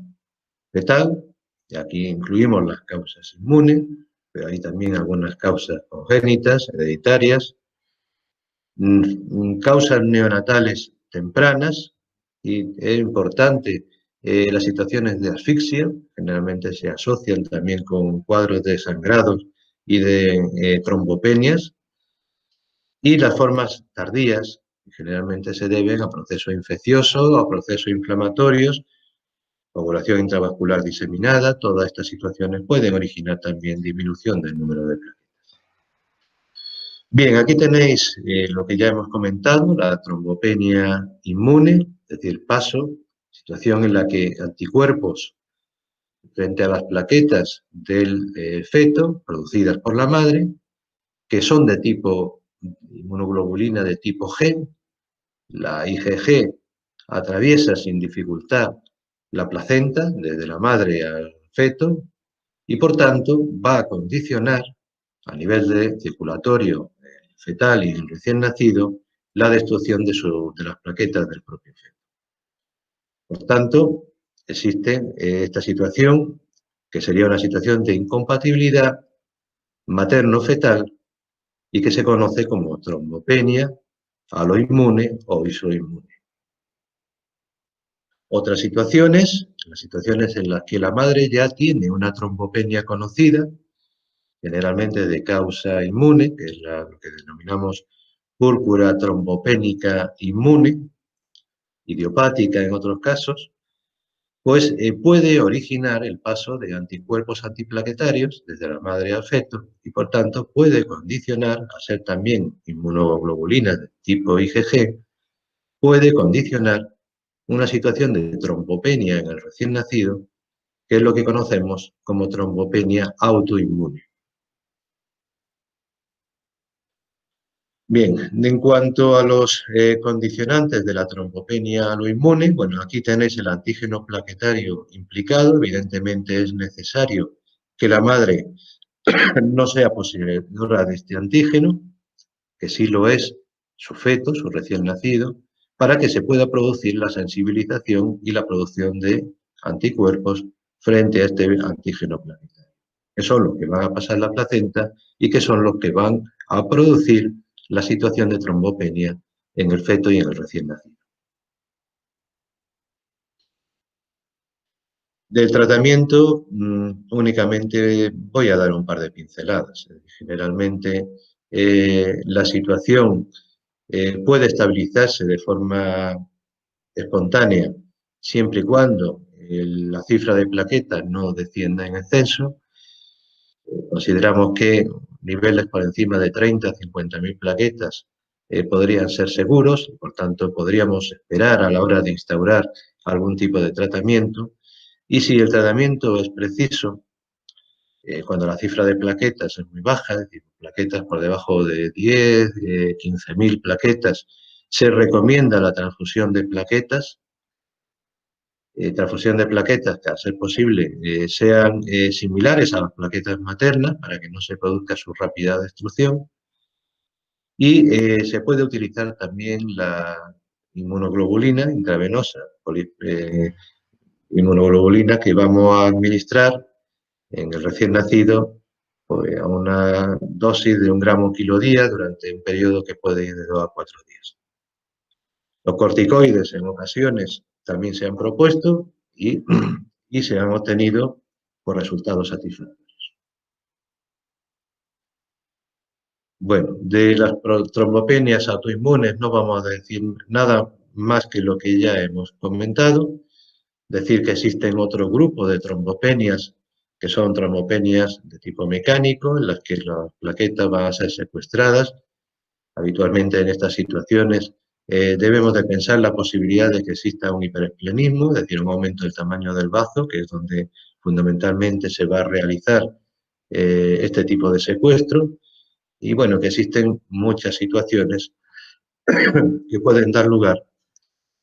fetal, y aquí incluimos las causas inmunes, pero hay también algunas causas congénitas, hereditarias, causas neonatales tempranas, y es importante las situaciones de asfixia, generalmente se asocian también con cuadros de sangrados y de trombopenias, y las formas tardías, que generalmente se deben a procesos infecciosos o a procesos inflamatorios, coagulación intravascular diseminada. Todas estas situaciones pueden originar también disminución del número de plaquetas. Bien, aquí tenéis lo que ya hemos comentado, la trombopenia inmune, es decir, paso, situación en la que anticuerpos frente a las plaquetas del feto producidas por la madre, que son de tipo inmunoglobulina de tipo G, la IgG atraviesa sin dificultad la placenta desde la madre al feto y por tanto va a condicionar a nivel de circulatorio fetal y el recién nacido la destrucción de las plaquetas del propio feto. Por tanto, existe esta situación que sería una situación de incompatibilidad materno-fetal y que se conoce como trombopenia aloinmune o isoinmune. Otras situaciones, las situaciones en las que la madre ya tiene una trombopenia conocida, generalmente de causa inmune, que es lo que denominamos púrpura trombopénica inmune, idiopática en otros casos, pues puede originar el paso de anticuerpos antiplaquetarios desde la madre al feto y por tanto puede condicionar, a ser también inmunoglobulinas de tipo IgG, puede condicionar una situación de trombopenia en el recién nacido, que es lo que conocemos como trombopenia autoinmune. Bien, en cuanto a los condicionantes de la trombopenia aloinmune, bueno, aquí tenéis el antígeno plaquetario implicado. Evidentemente es necesario que la madre no sea poseedora de este antígeno, que sí lo es su feto, su recién nacido, para que se pueda producir la sensibilización y la producción de anticuerpos frente a este antígeno plaquetario, que son los que van a pasar la placenta y que son los que van a producir la situación de trombopenia en el feto y en el recién nacido. Del tratamiento únicamente voy a dar un par de pinceladas. Generalmente la situación puede estabilizarse de forma espontánea siempre y cuando la cifra de plaquetas no descienda en exceso. Consideramos que niveles por encima de 30 a 50.000 plaquetas podrían ser seguros, por tanto podríamos esperar a la hora de instaurar algún tipo de tratamiento. Y si el tratamiento es preciso, Cuando la cifra de plaquetas es muy baja, es decir, plaquetas por debajo de 10, 15.000 plaquetas, se recomienda la transfusión de plaquetas que, a ser posible, sean similares a las plaquetas maternas para que no se produzca su rápida destrucción. Y se puede utilizar también la inmunoglobulina intravenosa, inmunoglobulina que vamos a administrar en el recién nacido pues, a una dosis de 1 gramo kilo día durante un periodo que puede ir de 2 a 4 días. Los corticoides en ocasiones también se han propuesto y se han obtenido por resultados satisfactorios. Bueno, de las trombopenias autoinmunes no vamos a decir nada más que lo que ya hemos comentado. Decir que existen otro grupo de trombopenias que son trombopenias de tipo mecánico, en las que las plaquetas van a ser secuestradas. Habitualmente en estas situaciones debemos de pensar la posibilidad de que exista un hiperesplenismo, es decir, un aumento del tamaño del bazo, que es donde fundamentalmente se va a realizar este tipo de secuestro. Y bueno, que existen muchas situaciones que pueden dar lugar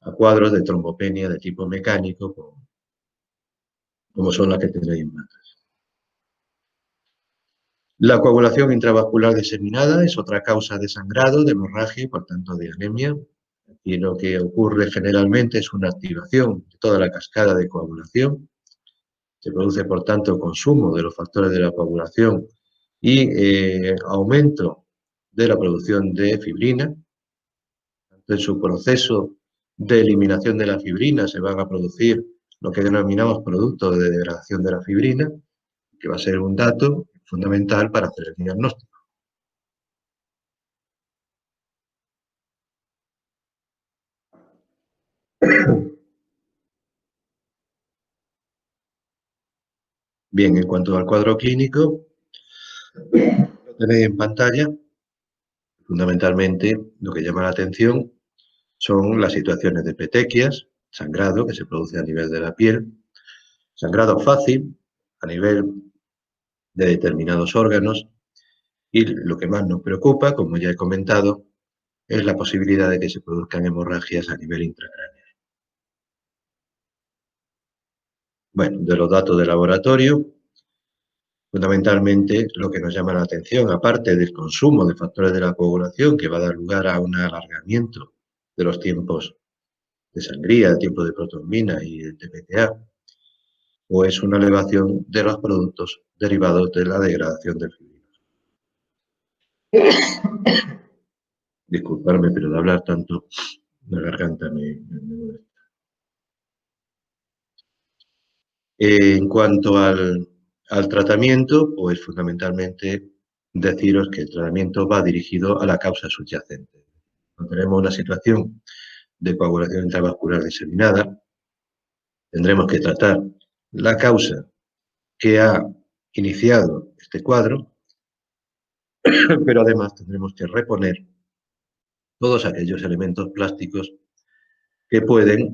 a cuadros de trombopenia de tipo mecánico, como son las que tenéis en mano. La coagulación intravascular diseminada es otra causa de sangrado, de hemorragia y por tanto de anemia. Y lo que ocurre generalmente es una activación de toda la cascada de coagulación. Se produce, por tanto, consumo de los factores de la coagulación y aumento de la producción de fibrina. En su proceso de eliminación de la fibrina se van a producir lo que denominamos productos de degradación de la fibrina, que va a ser un dato fundamental para hacer el diagnóstico. Bien, en cuanto al cuadro clínico, lo tenéis en pantalla. Fundamentalmente, lo que llama la atención son las situaciones de petequias, sangrado que se produce a nivel de la piel, sangrado fácil a nivel de determinados órganos y lo que más nos preocupa, como ya he comentado, es la posibilidad de que se produzcan hemorragias a nivel intracráneo. Bueno, de los datos de laboratorio, fundamentalmente lo que nos llama la atención, aparte del consumo de factores de la coagulación que va a dar lugar a un alargamiento de los tiempos de sangría, el tiempo de protrombina y el TPTA, o es una elevación de los productos derivados de la degradación del fibrino. Disculparme, pero de hablar tanto, la garganta me molesta. En cuanto al tratamiento, pues fundamentalmente deciros que el tratamiento va dirigido a la causa subyacente. Cuando tenemos una situación de coagulación intravascular diseminada, tendremos que tratar la causa que ha iniciado este cuadro, pero además tendremos que reponer todos aquellos elementos plásticos que pueden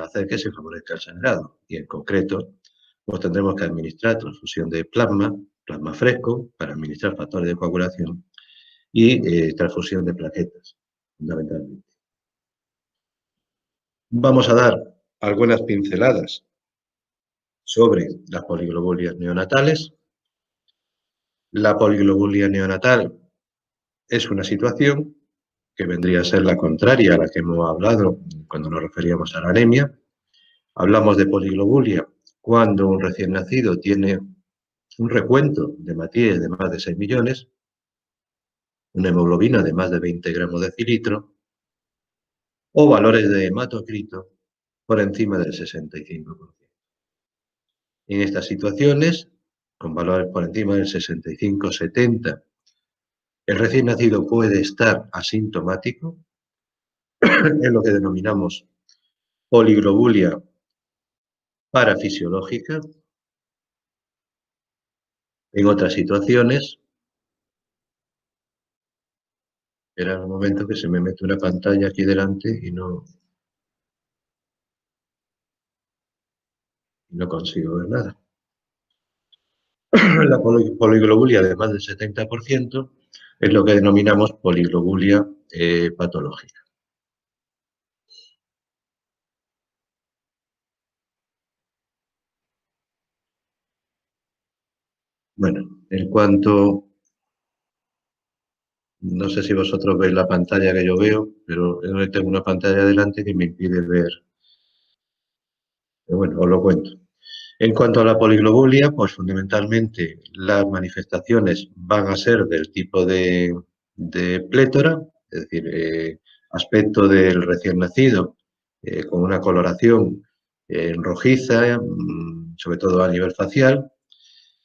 hacer que se favorezca el sangrado. Y en concreto, pues tendremos que administrar transfusión de plasma fresco, para administrar factores de coagulación y transfusión de plaquetas, fundamentalmente. Vamos a dar algunas pinceladas sobre las poliglobulias neonatales. La poliglobulia neonatal es una situación que vendría a ser la contraria a la que hemos hablado cuando nos referíamos a la anemia. Hablamos de poliglobulia cuando un recién nacido tiene un recuento de hematíes de más de 6 millones, una hemoglobina de más de 20 gramos de decilitro o valores de hematocrito por encima del 65%. En estas situaciones, con valores por encima del 65-70, el recién nacido puede estar asintomático, es lo que denominamos poliglobulia parafisiológica. En otras situaciones, era el momento que se me mete una pantalla aquí delante y no consigo ver nada. La poliglobulia de más del 70% es lo que denominamos poliglobulia patológica. Bueno, en cuanto, no sé si vosotros veis la pantalla que yo veo, pero yo tengo una pantalla delante que me impide ver. Pero bueno, os lo cuento. En cuanto a la poliglobulia, pues fundamentalmente las manifestaciones van a ser del tipo de plétora, es decir, aspecto del recién nacido con una coloración rojiza, sobre todo a nivel facial,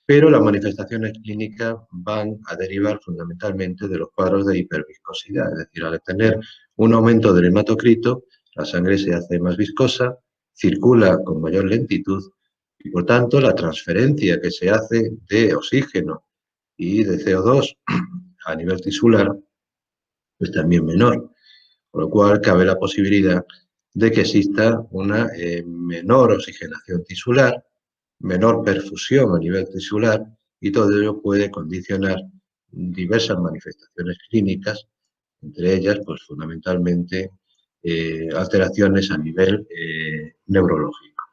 pero las manifestaciones clínicas van a derivar fundamentalmente de los cuadros de hiperviscosidad, es decir, al tener un aumento del hematocrito, la sangre se hace más viscosa, circula con mayor lentitud y, por tanto, la transferencia que se hace de oxígeno y de CO2 a nivel tisular es también menor, con lo cual cabe la posibilidad de que exista una menor oxigenación tisular, menor perfusión a nivel tisular, y todo ello puede condicionar diversas manifestaciones clínicas, entre ellas, pues fundamentalmente, alteraciones a nivel neurológico.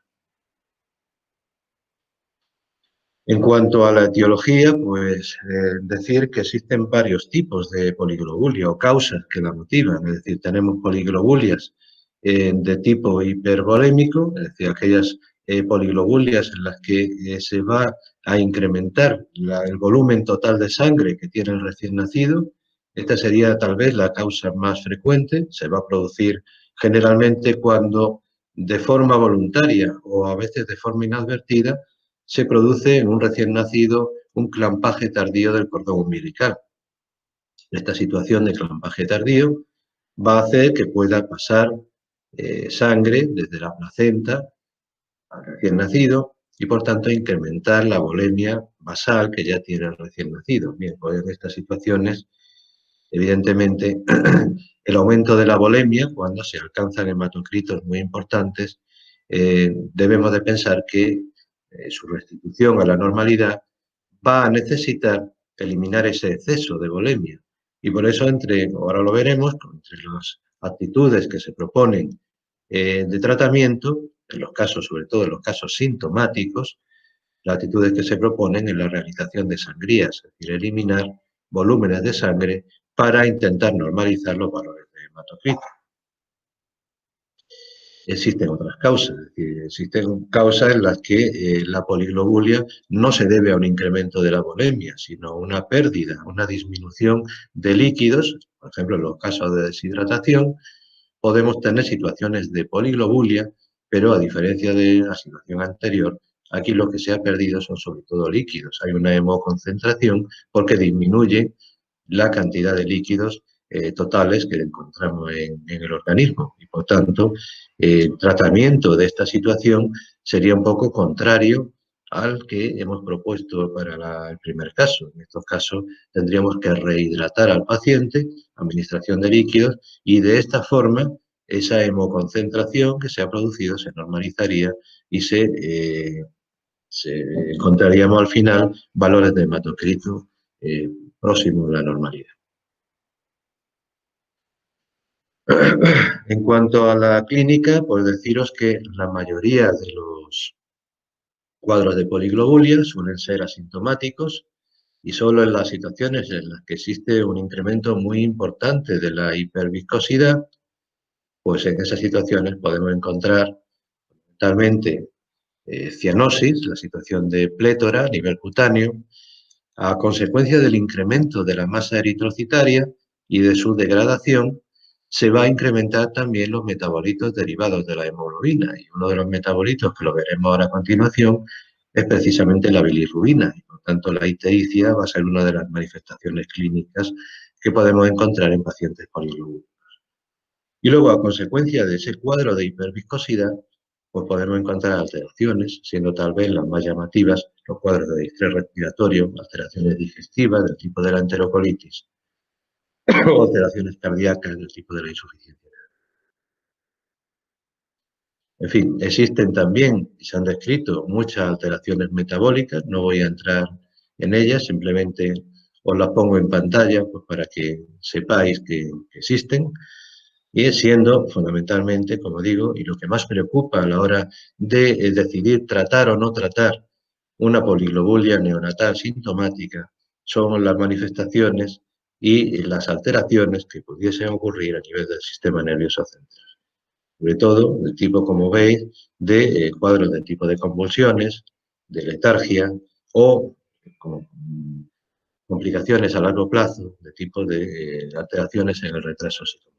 En cuanto a la etiología, pues decir que existen varios tipos de poliglobulia o causas que la motivan. Es decir, tenemos poliglobulias de tipo hipervolémico, es decir, aquellas poliglobulias en las que se va a incrementar el volumen total de sangre que tiene el recién nacido. Esta sería tal vez la causa más frecuente. Se va a producir generalmente cuando de forma voluntaria o a veces de forma inadvertida se produce en un recién nacido un clampaje tardío del cordón umbilical. Esta situación de clampaje tardío va a hacer que pueda pasar sangre desde la placenta al recién nacido y, por tanto, incrementar la volemia basal que ya tiene el recién nacido. Bien, pues en estas situaciones, evidentemente, el aumento de la volemia, cuando se alcanzan hematocritos muy importantes, debemos de pensar que su restitución a la normalidad va a necesitar eliminar ese exceso de volemia. Y por eso, ahora lo veremos, entre las actitudes que se proponen de tratamiento, en los casos, sobre todo en los casos sintomáticos, las actitudes que se proponen en la realización de sangrías, es decir, eliminar volúmenes de sangre para intentar normalizar los valores de hematocrito. Existen otras causas, es decir, existen causas en las que la poliglobulia no se debe a un incremento de la volemia, sino a una pérdida, una disminución de líquidos. Por ejemplo, en los casos de deshidratación podemos tener situaciones de poliglobulia, pero a diferencia de la situación anterior, aquí lo que se ha perdido son sobre todo líquidos. Hay una hemoconcentración porque disminuye la cantidad de líquidos totales que encontramos en el organismo. Y, por tanto, el tratamiento de esta situación sería un poco contrario al que hemos propuesto para el primer caso. En estos casos tendríamos que rehidratar al paciente, administración de líquidos, y de esta forma esa hemoconcentración que se ha producido se normalizaría y se encontraríamos al final valores de hematocrito próximos a la normalidad. En cuanto a la clínica, pues deciros que la mayoría de los cuadros de poliglobulia suelen ser asintomáticos y solo en las situaciones en las que existe un incremento muy importante de la hiperviscosidad, pues en esas situaciones podemos encontrar totalmente cianosis, la situación de plétora a nivel cutáneo, a consecuencia del incremento de la masa eritrocitaria y de su degradación, se va a incrementar también los metabolitos derivados de la hemoglobina. Y uno de los metabolitos, que lo veremos ahora a continuación, es precisamente la bilirrubina. Y por tanto, la ictericia va a ser una de las manifestaciones clínicas que podemos encontrar en pacientes poliglúticos. Y luego, a consecuencia de ese cuadro de hiperviscosidad, pues podemos encontrar alteraciones, siendo tal vez las más llamativas los cuadros de distrés respiratorio, alteraciones digestivas del tipo de la enterocolitis o alteraciones cardíacas del tipo de la insuficiencia. En fin, existen también y se han descrito muchas alteraciones metabólicas, no voy a entrar en ellas, simplemente os las pongo en pantalla pues, para que sepáis que existen, y siendo fundamentalmente, como digo, y lo que más preocupa a la hora de decidir tratar o no tratar una poliglobulia neonatal sintomática, son las manifestaciones y las alteraciones que pudiesen ocurrir a nivel del sistema nervioso central. Sobre todo, del tipo, como veis, de cuadros de tipo de convulsiones, de letargia o como, complicaciones a largo plazo de tipo de alteraciones en el retraso psicomotor.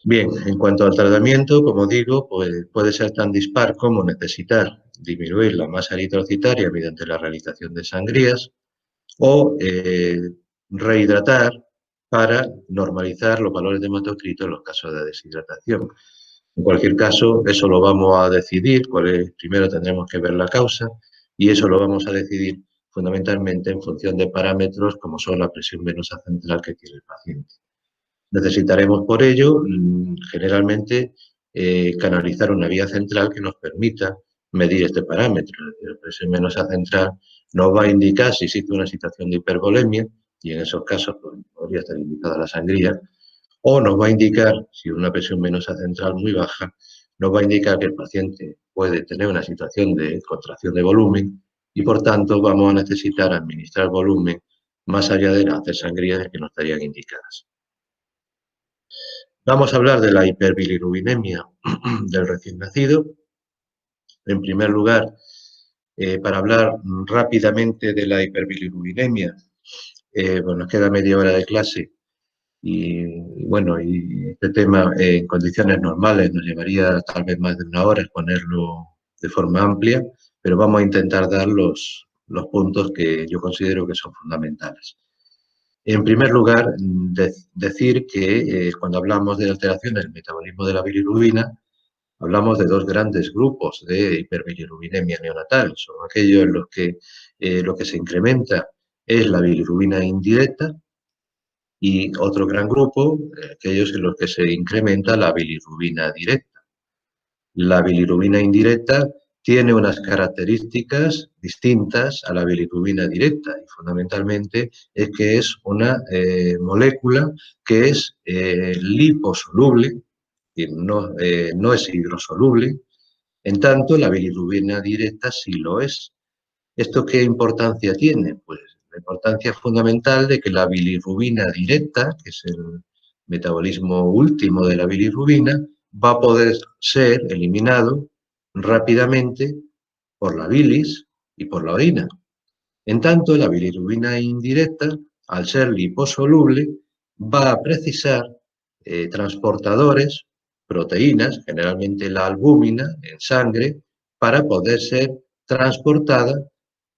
Bien, en cuanto al tratamiento, como digo, pues puede ser tan dispar como necesitar disminuir la masa eritrocitaria mediante la realización de sangrías o rehidratar para normalizar los valores de hematocrito en los casos de deshidratación. En cualquier caso, eso lo vamos a decidir, primero tendremos que ver la causa y eso lo vamos a decidir fundamentalmente en función de parámetros como son la presión venosa central que tiene el paciente. Necesitaremos por ello, generalmente, canalizar una vía central que nos permita medir este parámetro. La presión venosa central nos va a indicar si existe una situación de hipervolemia, y en esos casos pues, podría estar indicada la sangría, o nos va a indicar, si una presión venosa central muy baja, nos va a indicar que el paciente puede tener una situación de contracción de volumen y, por tanto, vamos a necesitar administrar volumen más allá de hacer sangrías que no estarían indicadas. Vamos a hablar de la hiperbilirubinemia del recién nacido. En primer lugar, para hablar rápidamente de la hiperbilirubinemia, bueno, nos queda media hora de clase y bueno, y este tema en condiciones normales nos llevaría tal vez más de una hora exponerlo de forma amplia, pero vamos a intentar dar los puntos que yo considero que son fundamentales. En primer lugar, decir que cuando hablamos de alteraciones del metabolismo de la bilirrubina, hablamos de dos grandes grupos de hiperbilirubinemia neonatal. Son aquellos en los que lo que se incrementa es la bilirrubina indirecta y otro gran grupo, aquellos en los que se incrementa la bilirrubina directa. La bilirrubina indirecta tiene unas características distintas a la bilirrubina directa y fundamentalmente es que es una molécula que es liposoluble y no es hidrosoluble, en tanto la bilirrubina directa sí lo es. ¿Esto qué importancia tiene? Pues la importancia fundamental de que la bilirrubina directa, que es el metabolismo último de la bilirrubina, va a poder ser eliminado rápidamente por la bilis y por la orina. En tanto, la bilirrubina indirecta, al ser liposoluble, va a precisar transportadores, proteínas, generalmente la albúmina en sangre, para poder ser transportada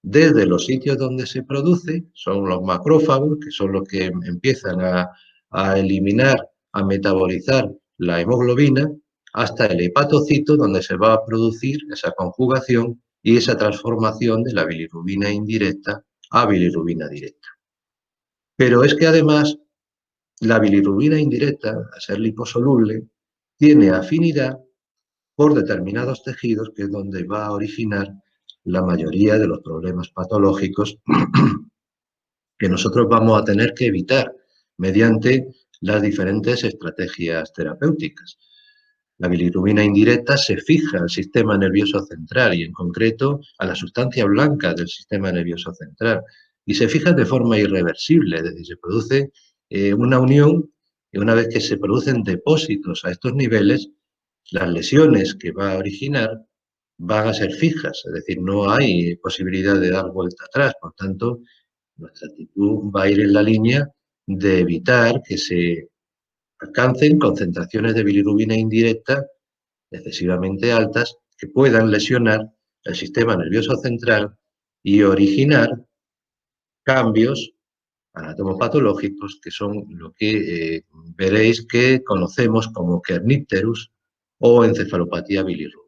desde los sitios donde se produce, son los macrófagos, que son los que empiezan a eliminar, a metabolizar la hemoglobina, hasta el hepatocito, donde se va a producir esa conjugación y esa transformación de la bilirrubina indirecta a bilirrubina directa. Pero es que además la bilirrubina indirecta, al ser liposoluble, tiene afinidad por determinados tejidos, que es donde va a originar la mayoría de los problemas patológicos que nosotros vamos a tener que evitar mediante las diferentes estrategias terapéuticas. La bilirrubina indirecta se fija al sistema nervioso central y en concreto a la sustancia blanca del sistema nervioso central y se fija de forma irreversible, es decir, se produce una unión y una vez que se producen depósitos a estos niveles, las lesiones que va a originar van a ser fijas, es decir, no hay posibilidad de dar vuelta atrás, por tanto, nuestra actitud va a ir en la línea de evitar que se alcancen concentraciones de bilirrubina indirecta excesivamente altas que puedan lesionar el sistema nervioso central y originar cambios anatomopatológicos que son lo que veréis que conocemos como kernípterus o encefalopatía bilirrubínica.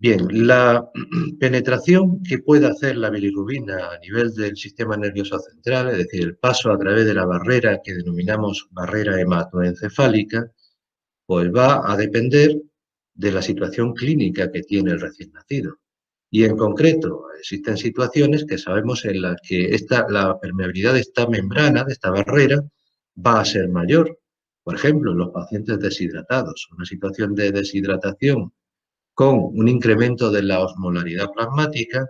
Bien, la penetración que puede hacer la bilirrubina a nivel del sistema nervioso central, es decir, el paso a través de la barrera que denominamos barrera hematoencefálica, pues va a depender de la situación clínica que tiene el recién nacido. Y en concreto, existen situaciones que sabemos en las que la permeabilidad de esta membrana, de esta barrera, va a ser mayor. Por ejemplo, en los pacientes deshidratados, una situación de deshidratación con un incremento de la osmolaridad plasmática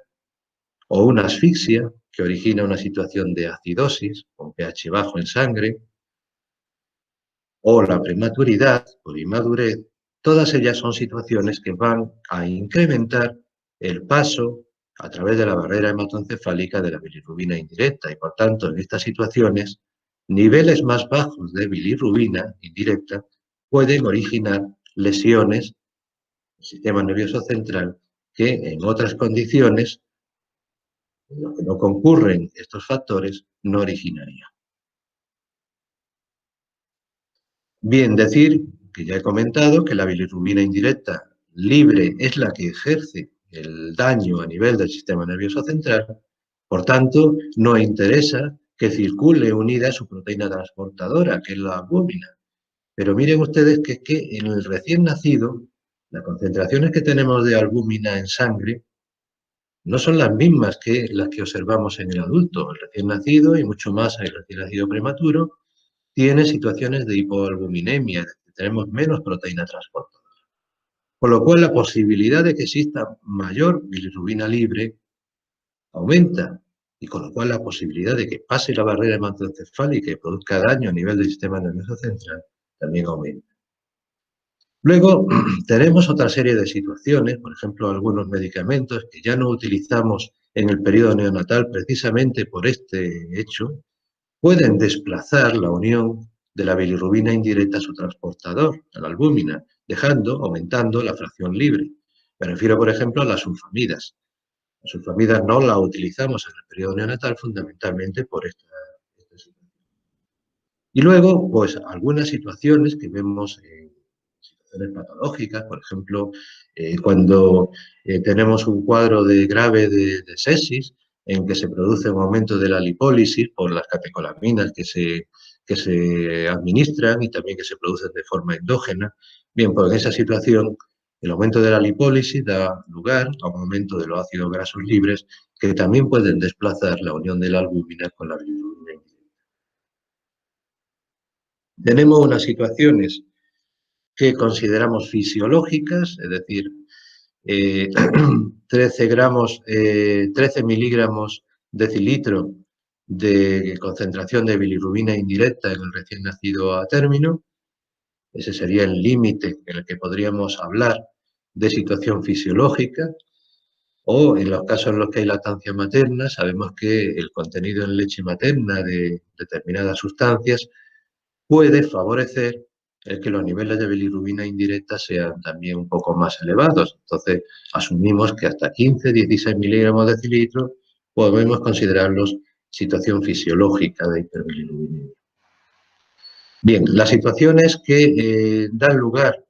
o una asfixia que origina una situación de acidosis con pH bajo en sangre, o la prematuridad o inmadurez, todas ellas son situaciones que van a incrementar el paso a través de la barrera hematoencefálica de la bilirrubina indirecta y, por tanto, en estas situaciones, niveles más bajos de bilirrubina indirecta pueden originar lesiones del sistema nervioso central que en otras condiciones, en las que no concurren estos factores, no originaría. Bien, decir que ya he comentado que la bilirrubina indirecta libre es la que ejerce el daño a nivel del sistema nervioso central, por tanto, no interesa que circule unida a su proteína transportadora, que es la albúmina. Pero miren ustedes que en el recién nacido, las concentraciones que tenemos de albúmina en sangre no son las mismas que las que observamos en el adulto. El recién nacido, y mucho más el recién nacido prematuro, tiene situaciones de hipoalbuminemia, es decir, tenemos menos proteína transportadora. Con lo cual, la posibilidad de que exista mayor bilirrubina libre aumenta, y con lo cual la posibilidad de que pase la barrera hematoencefálica y produzca daño a nivel del sistema nervioso central también aumenta. Luego, tenemos otra serie de situaciones, por ejemplo, algunos medicamentos que ya no utilizamos en el periodo neonatal precisamente por este hecho, pueden desplazar la unión de la bilirrubina indirecta a su transportador, a la albúmina, aumentando la fracción libre. Me refiero, por ejemplo, a las sulfamidas. Las sulfamidas no las utilizamos en el periodo neonatal fundamentalmente por esta situación. Y luego, pues algunas situaciones que vemos en situaciones patológicas, por ejemplo, cuando tenemos un cuadro grave de sepsis, en que se produce un aumento de la lipólisis por las catecolaminas que se administran y también que se producen de forma endógena. Bien, pues en esa situación el aumento de la lipólisis da lugar a un aumento de los ácidos grasos libres que también pueden desplazar la unión de la albúmina con la bilirrubina. Tenemos unas situaciones que consideramos fisiológicas, es decir, 13 miligramos decilitro de concentración de bilirrubina indirecta en el recién nacido a término. Ese sería el límite en el que podríamos hablar de situación fisiológica, o en los casos en los que hay lactancia materna, sabemos que el contenido en leche materna de determinadas sustancias puede favorecer el que los niveles de bilirrubina indirecta sean también un poco más elevados. Entonces, asumimos que hasta 15, 16 miligramos de decilitro podemos considerarlos situación fisiológica de hiperbilirubinemia. Bien, las situaciones que dan lugar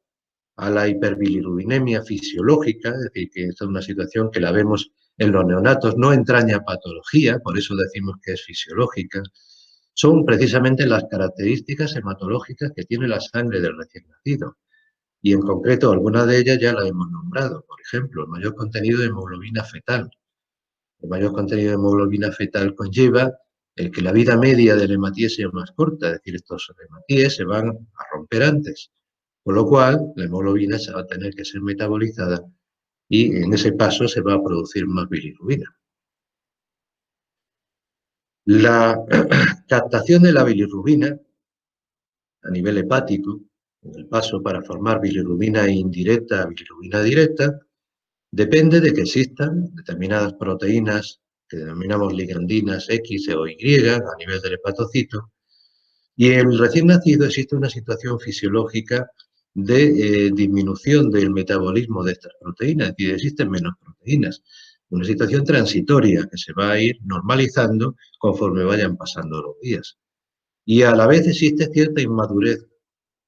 a la hiperbilirubinemia fisiológica, es decir, que esta es una situación que la vemos en los neonatos, no entraña patología, por eso decimos que es fisiológica, son precisamente las características hematológicas que tiene la sangre del recién nacido. Y en concreto, algunas de ellas ya las hemos nombrado. Por ejemplo, el mayor contenido de hemoglobina fetal. El mayor contenido de hemoglobina fetal conlleva el que la vida media del hematíes sea más corta, es decir, estos hematíes se van a romper antes. Con lo cual, la hemoglobina se va a tener que ser metabolizada y en ese paso se va a producir más bilirrubina. La captación de la bilirrubina a nivel hepático, en el paso para formar bilirrubina indirecta a bilirrubina directa, depende de que existan determinadas proteínas que denominamos ligandinas X o Y a nivel del hepatocito, y en el recién nacido existe una situación fisiológica de disminución del metabolismo de estas proteínas, es decir, existen menos proteínas. Una situación transitoria que se va a ir normalizando conforme vayan pasando los días. Y a la vez existe cierta inmadurez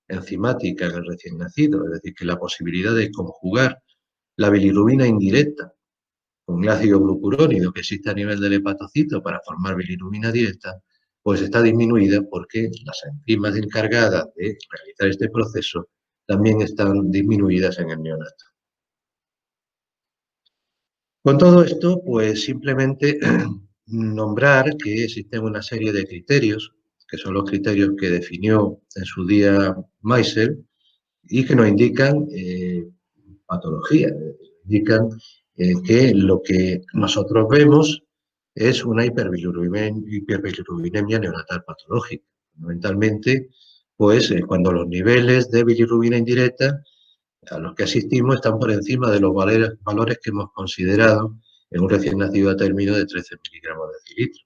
enzimática en el recién nacido, es decir, que la posibilidad de conjugar la bilirrubina indirecta con el ácido glucurónido que existe a nivel del hepatocito para formar bilirrubina directa, pues está disminuida porque las enzimas encargadas de realizar este proceso también están disminuidas en el neonato. Con todo esto, pues simplemente nombrar que existen una serie de criterios, que son los criterios que definió en su día Meissel, y que nos indican patología, indican que lo que nosotros vemos es una hiperbilirubinemia neonatal patológica. Fundamentalmente, pues cuando los niveles de bilirrubina indirecta a los que asistimos están por encima de los valores que hemos considerado en un recién nacido a término de 13 miligramos de decilitro.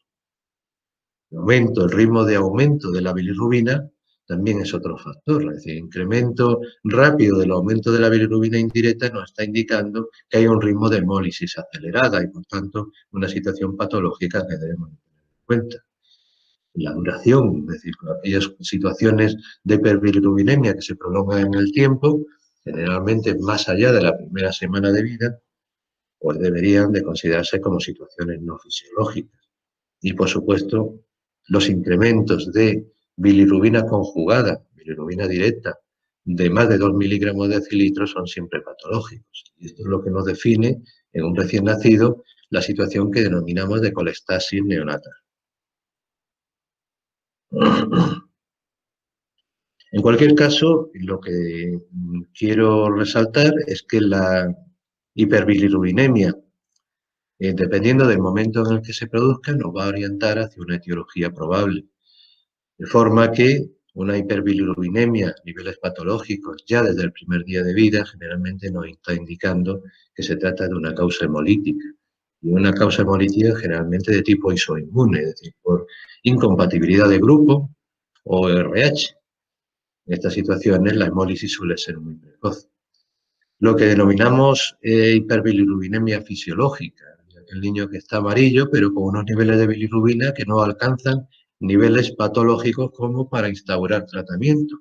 El ritmo de aumento de la bilirrubina también es otro factor, es decir, incremento rápido del aumento de la bilirrubina indirecta nos está indicando que hay un ritmo de hemólisis acelerada y, por tanto, una situación patológica que debemos tener en cuenta. La duración, es decir, aquellas situaciones de hiperbilirubinemia que se prolongan en el tiempo, generalmente más allá de la primera semana de vida, pues deberían de considerarse como situaciones no fisiológicas. Y, por supuesto, los incrementos de bilirrubina conjugada, bilirrubina directa, de más de 2 miligramos de decilitro son siempre patológicos. Y esto es lo que nos define en un recién nacido la situación que denominamos de colestasis neonatal. En cualquier caso, lo que quiero resaltar es que la hiperbilirubinemia, dependiendo del momento en el que se produzca, nos va a orientar hacia una etiología probable. De forma que una hiperbilirubinemia a niveles patológicos ya desde el primer día de vida generalmente nos está indicando que se trata de una causa hemolítica. Y una causa hemolítica generalmente de tipo isoinmune, es decir, por incompatibilidad de grupo o RH. En estas situaciones la hemólisis suele ser muy precoz. Lo que denominamos hiperbilirubinemia fisiológica, el niño que está amarillo pero con unos niveles de bilirrubina que no alcanzan niveles patológicos como para instaurar tratamiento.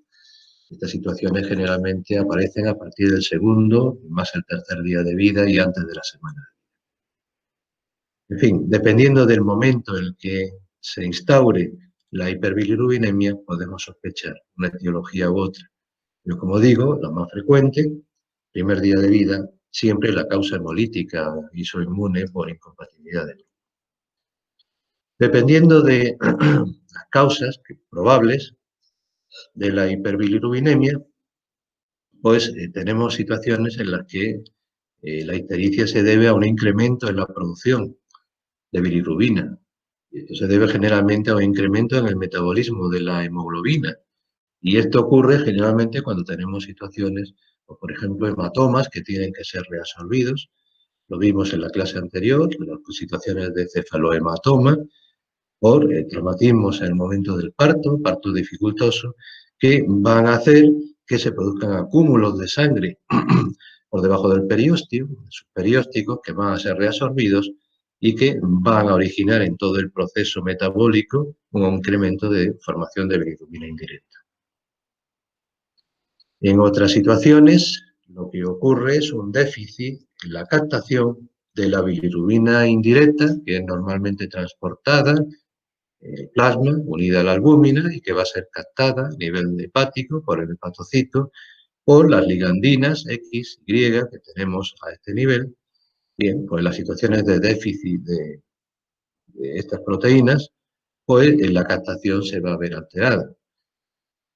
Estas situaciones generalmente aparecen a partir del segundo, más el tercer día de vida y antes de la semana. En fin, dependiendo del momento en el que se instaure la hiperbilirubinemia, podemos sospechar una etiología u otra. Pero como digo, la más frecuente, primer día de vida, siempre la causa hemolítica isoinmune por incompatibilidad de grupo. Dependiendo de las causas probables de la hiperbilirubinemia, pues tenemos situaciones en las que la ictericia se debe a un incremento en la producción de bilirrubina. Esto se debe generalmente a un incremento en el metabolismo de la hemoglobina. Y esto ocurre generalmente cuando tenemos situaciones, por ejemplo, hematomas que tienen que ser reabsorbidos. Lo vimos en la clase anterior, las situaciones de cefalohematoma, por traumatismos en el momento del parto dificultoso, que van a hacer que se produzcan acúmulos de sangre por debajo del periósteo, subperiósticos, que van a ser reabsorbidos y que van a originar en todo el proceso metabólico un incremento de formación de bilirrubina indirecta. En otras situaciones, lo que ocurre es un déficit en la captación de la bilirrubina indirecta, que es normalmente transportada plasma unida a la albúmina y que va a ser captada a nivel hepático por el hepatocito por las ligandinas X, Y que tenemos a este nivel. Bien, pues las situaciones de déficit de estas proteínas, pues la captación se va a ver alterada.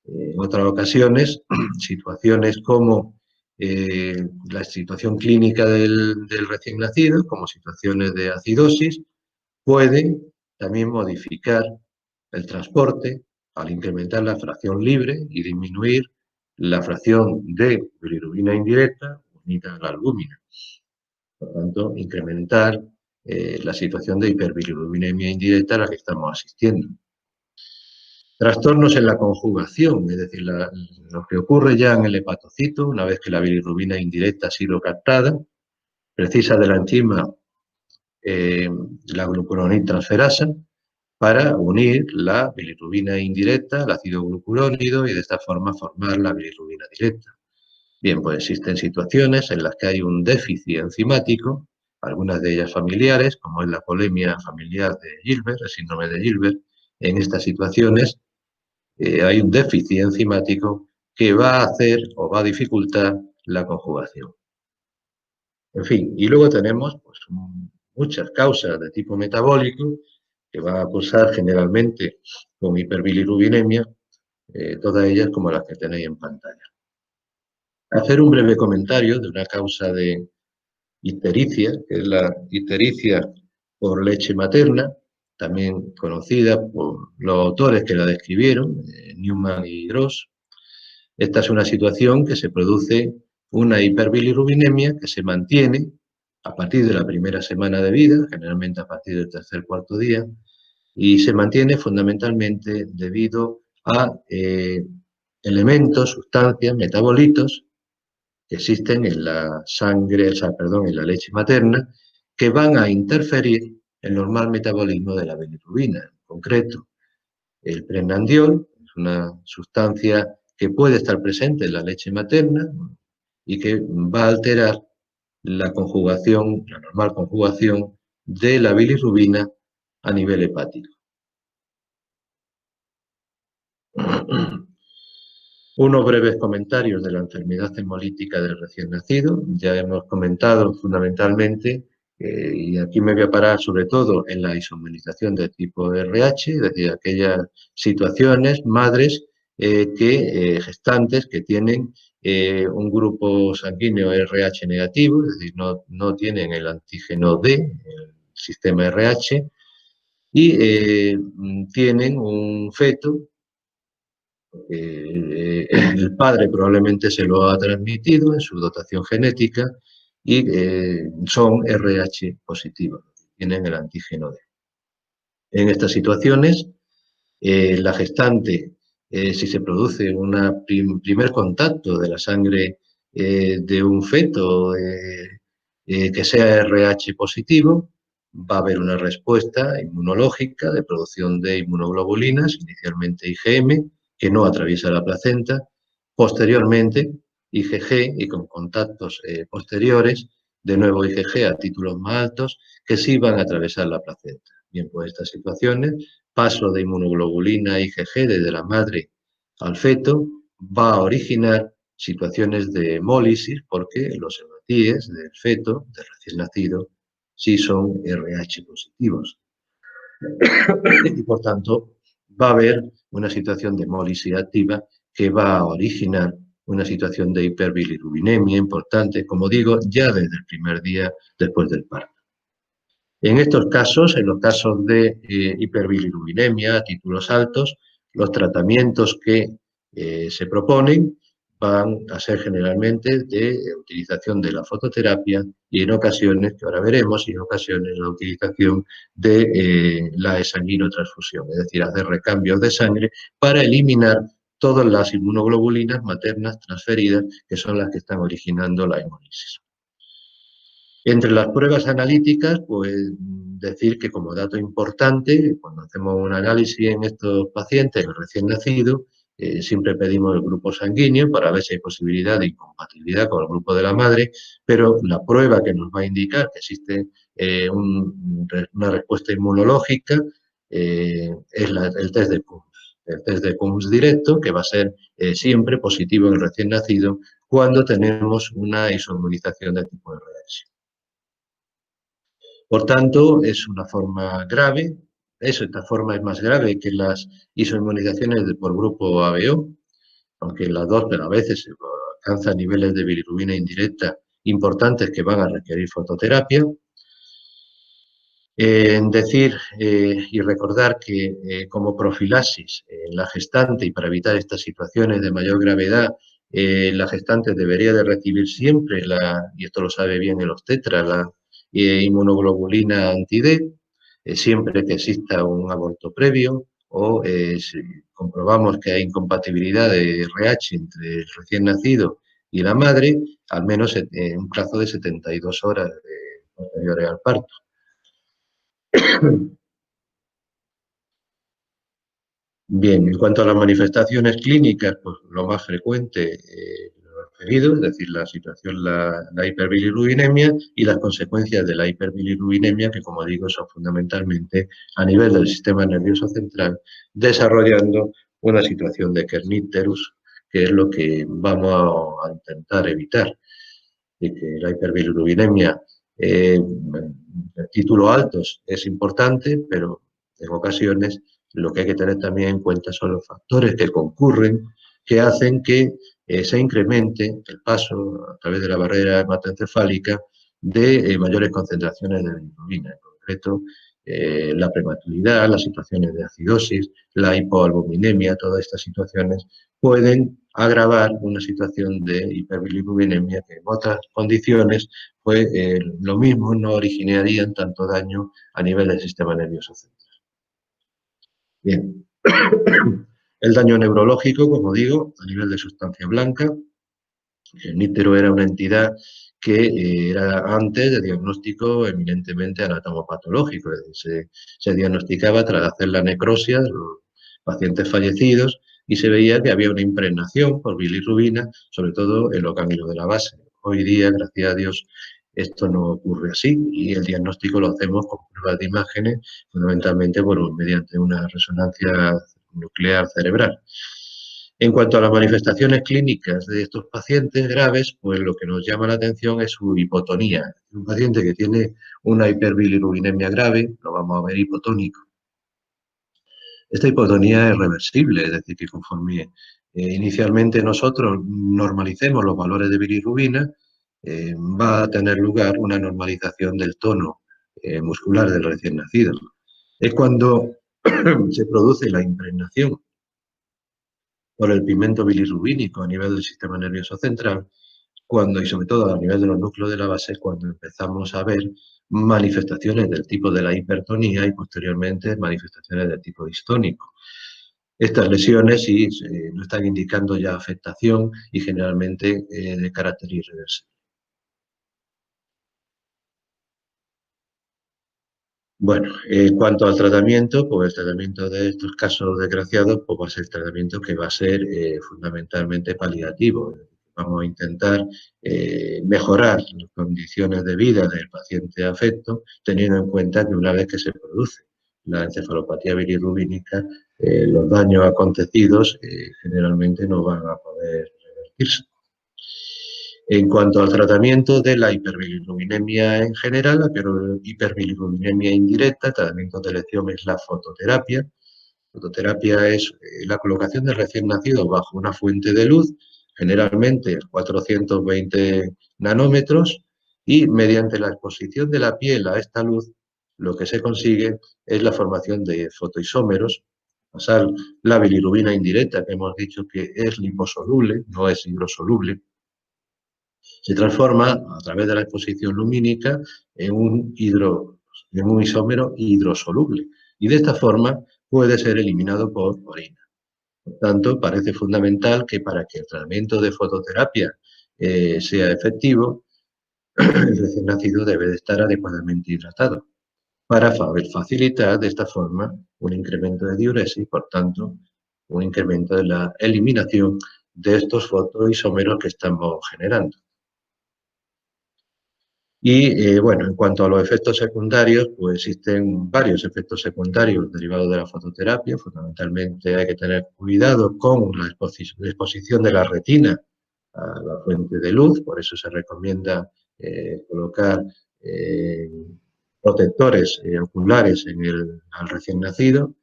En otras ocasiones, situaciones como la situación clínica del recién nacido, como situaciones de acidosis, pueden también modificar el transporte al incrementar la fracción libre y disminuir la fracción de bilirrubina indirecta unida a la albúmina. Por tanto, incrementar la situación de hiperbilirubinemia indirecta a la que estamos asistiendo. Trastornos en la conjugación, es decir, lo que ocurre ya en el hepatocito, una vez que la bilirrubina indirecta ha sido captada, precisa de la enzima la glucuronidtransferasa para unir la bilirrubina indirecta al ácido glucurónido y de esta forma formar la bilirrubina directa. Bien, pues existen situaciones en las que hay un déficit enzimático, algunas de ellas familiares, como es la colemia familiar de Gilbert, el síndrome de Gilbert. En estas situaciones hay un déficit enzimático que va a hacer o va a dificultar la conjugación. En fin, y luego tenemos pues, muchas causas de tipo metabólico que van a cursar generalmente con hiperbilirubinemia, todas ellas como las que tenéis en pantalla. Hacer un breve comentario de una causa de ictericia, que es la ictericia por leche materna, también conocida por los autores que la describieron, Newman y Gross. Esta es una situación que se produce una hiperbilirubinemia que se mantiene a partir de la primera semana de vida, generalmente a partir del tercer o cuarto día, y se mantiene fundamentalmente debido a elementos, sustancias, metabolitos que existen en la sangre, o sea, perdón, en la leche materna, que van a interferir el normal metabolismo de la bilirrubina. En concreto, el prenandiol es una sustancia que puede estar presente en la leche materna y que va a alterar la conjugación, la normal conjugación de la bilirrubina a nivel hepático. Unos breves comentarios de la enfermedad hemolítica del recién nacido. Ya hemos comentado fundamentalmente, y aquí me voy a parar sobre todo en la isomerización de tipo RH, es decir, aquellas situaciones, madres gestantes que tienen un grupo sanguíneo RH negativo, es decir, no tienen el antígeno D, el sistema RH, y tienen un feto el padre probablemente se lo ha transmitido en su dotación genética y son RH positivos, tienen el antígeno D. En estas situaciones, la gestante, si se produce un primer contacto de la sangre de un feto que sea RH positivo, va a haber una respuesta inmunológica de producción de inmunoglobulinas, inicialmente IgM, que no atraviesa la placenta, posteriormente IgG y con contactos posteriores, de nuevo IgG a títulos más altos, que sí van a atravesar la placenta. Bien, pues estas situaciones, paso de inmunoglobulina IgG desde la madre al feto, va a originar situaciones de hemólisis porque los hematíes del feto, del recién nacido, sí son RH positivos. Y por tanto, va a haber una situación de hemólisis activa que va a originar una situación de hiperbilirubinemia importante, como digo, ya desde el primer día después del parto. En estos casos, en los casos de hiperbilirubinemia a títulos altos, los tratamientos que se proponen van a ser generalmente de utilización de la fototerapia y en ocasiones, que ahora veremos, y en ocasiones la utilización de la sanguinotransfusión, es decir, hacer recambios de sangre para eliminar todas las inmunoglobulinas maternas transferidas que son las que están originando la hemólisis. Entre las pruebas analíticas, pues decir que como dato importante, cuando hacemos un análisis en estos pacientes recién nacidos, siempre pedimos el grupo sanguíneo para ver si hay posibilidad de incompatibilidad con el grupo de la madre, pero la prueba que nos va a indicar que existe una respuesta inmunológica es el test de Coombs. El test de Coombs directo, que va a ser siempre positivo en el recién nacido cuando tenemos una isoinmunización de tipo RH. Por tanto, es una forma grave. Esta forma es más grave que las isoinmunizaciones por grupo ABO, aunque las dos, pero a veces se alcanza niveles de bilirrubina indirecta importantes que van a requerir fototerapia. Decir y recordar que como profilaxis en la gestante y para evitar estas situaciones de mayor gravedad, la gestante debería de recibir siempre, y esto lo sabe bien el obstetra, la inmunoglobulina anti-D, siempre que exista un aborto previo o si comprobamos que hay incompatibilidad de RH entre el recién nacido y la madre, al menos en un plazo de 72 horas posteriores al parto. Bien, en cuanto a las manifestaciones clínicas, pues lo más frecuente, lo referido, es decir, la situación, la hiperbilirubinemia y las consecuencias de la hiperbilirubinemia, que como digo, son fundamentalmente a nivel del sistema nervioso central, desarrollando una situación de kernicterus, que es lo que vamos a intentar evitar. y que la hiperbilirubinemia en títulos altos es importante, pero en ocasiones lo que hay que tener también en cuenta son los factores que concurren, que hacen que se incremente el paso a través de la barrera hematoencefálica de mayores concentraciones de bilirrubina. En concreto, la prematuridad, las situaciones de acidosis, la hipoalbuminemia, todas estas situaciones pueden agravar una situación de hiperbilirubinemia que en otras condiciones pues lo mismo no originarían tanto daño a nivel del sistema nervioso central. Bien. El daño neurológico, como digo, a nivel de sustancia blanca. El nítero era una entidad que era antes de diagnóstico eminentemente anatomopatológico, es decir, se diagnosticaba tras hacer la necropsia de los pacientes fallecidos y se veía que había una impregnación por bilirrubina, sobre todo en los ganglios de la base. Hoy día, gracias a Dios, esto no ocurre así y el diagnóstico lo hacemos con pruebas de imágenes, fundamentalmente mediante una resonancia nuclear cerebral. En cuanto a las manifestaciones clínicas de estos pacientes graves, pues lo que nos llama la atención es su hipotonía. Un paciente que tiene una hiperbilirubinemia grave, lo vamos a ver hipotónico. Esta hipotonía es reversible, es decir, que conforme inicialmente nosotros normalicemos los valores de bilirrubina, va a tener lugar una normalización del tono muscular del recién nacido. Es cuando se produce la impregnación por el pigmento bilirrubínico a nivel del sistema nervioso central, cuando, y sobre todo a nivel de los núcleos de la base, cuando empezamos a ver manifestaciones del tipo de la hipertonía y posteriormente manifestaciones del tipo distónico. Estas lesiones sí nos están indicando ya afectación y generalmente de carácter irreversible. Bueno, en cuanto al tratamiento, pues el tratamiento de estos casos desgraciados pues va a ser el tratamiento que va a ser fundamentalmente paliativo. Vamos a intentar mejorar las condiciones de vida del paciente afecto, teniendo en cuenta que una vez que se produce la encefalopatía bilirrubínica, los daños acontecidos generalmente no van a poder revertirse. En cuanto al tratamiento de la hiperbilirubinemia en general, la hiperbilirubinemia indirecta, el tratamiento de elección es la fototerapia. La fototerapia es la colocación del recién nacido bajo una fuente de luz, generalmente 420 nanómetros, y mediante la exposición de la piel a esta luz, lo que se consigue es la formación de fotoisómeros, pasar la bilirrubina indirecta, que hemos dicho que es liposoluble, no es hidrosoluble, se transforma a través de la exposición lumínica en un isómero hidrosoluble y de esta forma puede ser eliminado por orina. Por tanto, parece fundamental que para que el tratamiento de fototerapia sea efectivo, el recién nacido debe de estar adecuadamente hidratado para facilitar de esta forma un incremento de diuresis, por tanto, un incremento de la eliminación de estos fotoisómeros que estamos generando. Y bueno, en cuanto a los efectos secundarios, pues existen varios efectos secundarios derivados de la fototerapia. Fundamentalmente hay que tener cuidado con la exposición de la retina a la fuente de luz, por eso se recomienda colocar eh, protectores oculares al recién nacido.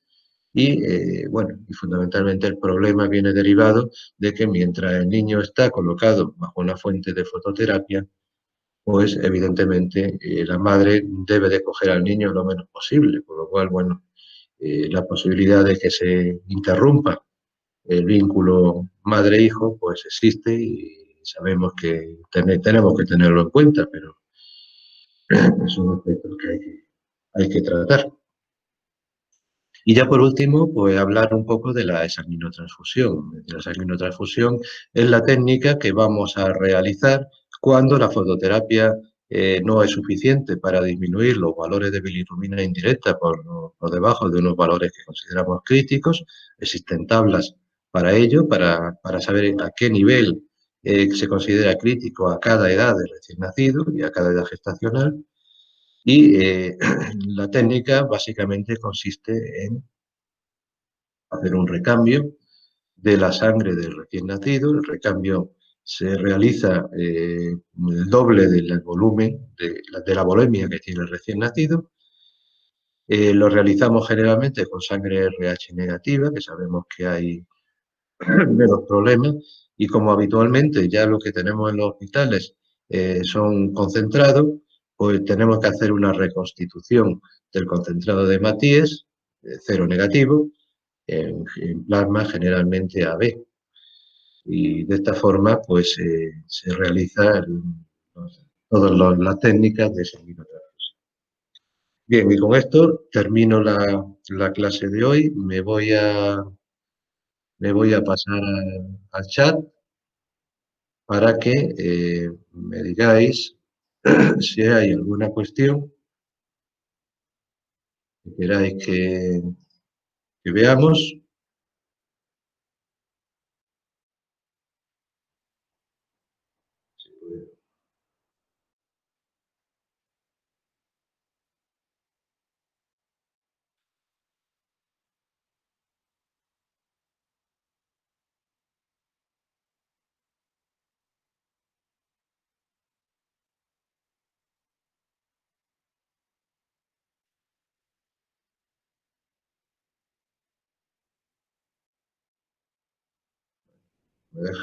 Y bueno, y fundamentalmente el problema viene derivado de que mientras el niño está colocado bajo una fuente de fototerapia, pues evidentemente la madre debe de coger al niño lo menos posible, por lo cual, bueno, la posibilidad de que se interrumpa el vínculo madre-hijo, pues existe y sabemos que tenemos que tenerlo en cuenta, pero son aspectos que hay que tratar. Y ya por último, pues hablar un poco de la examinotransfusión. La examinotransfusión es la técnica que vamos a realizar cuando la fototerapia no es suficiente para disminuir los valores de bilirrubina indirecta por debajo de unos valores que consideramos críticos. Existen tablas para ello, para saber a qué nivel se considera crítico a cada edad del recién nacido y a cada edad gestacional. Y la técnica básicamente consiste en hacer un recambio de la sangre del recién nacido. El recambio se realiza el doble del volumen de la volemia que tiene el recién nacido. Lo realizamos generalmente con sangre RH negativa, que sabemos que hay menos problemas, y como habitualmente ya lo que tenemos en los hospitales son concentrados, pues tenemos que hacer una reconstitución del concentrado de Matías, cero negativo, en plasma generalmente AB. Y de esta forma, pues se realiza todas las técnicas de sanguinoterapia. Bien, y con esto termino la clase de hoy. Me voy a pasar al chat para que me digáis si hay alguna cuestión que queráis que veamos. A ver.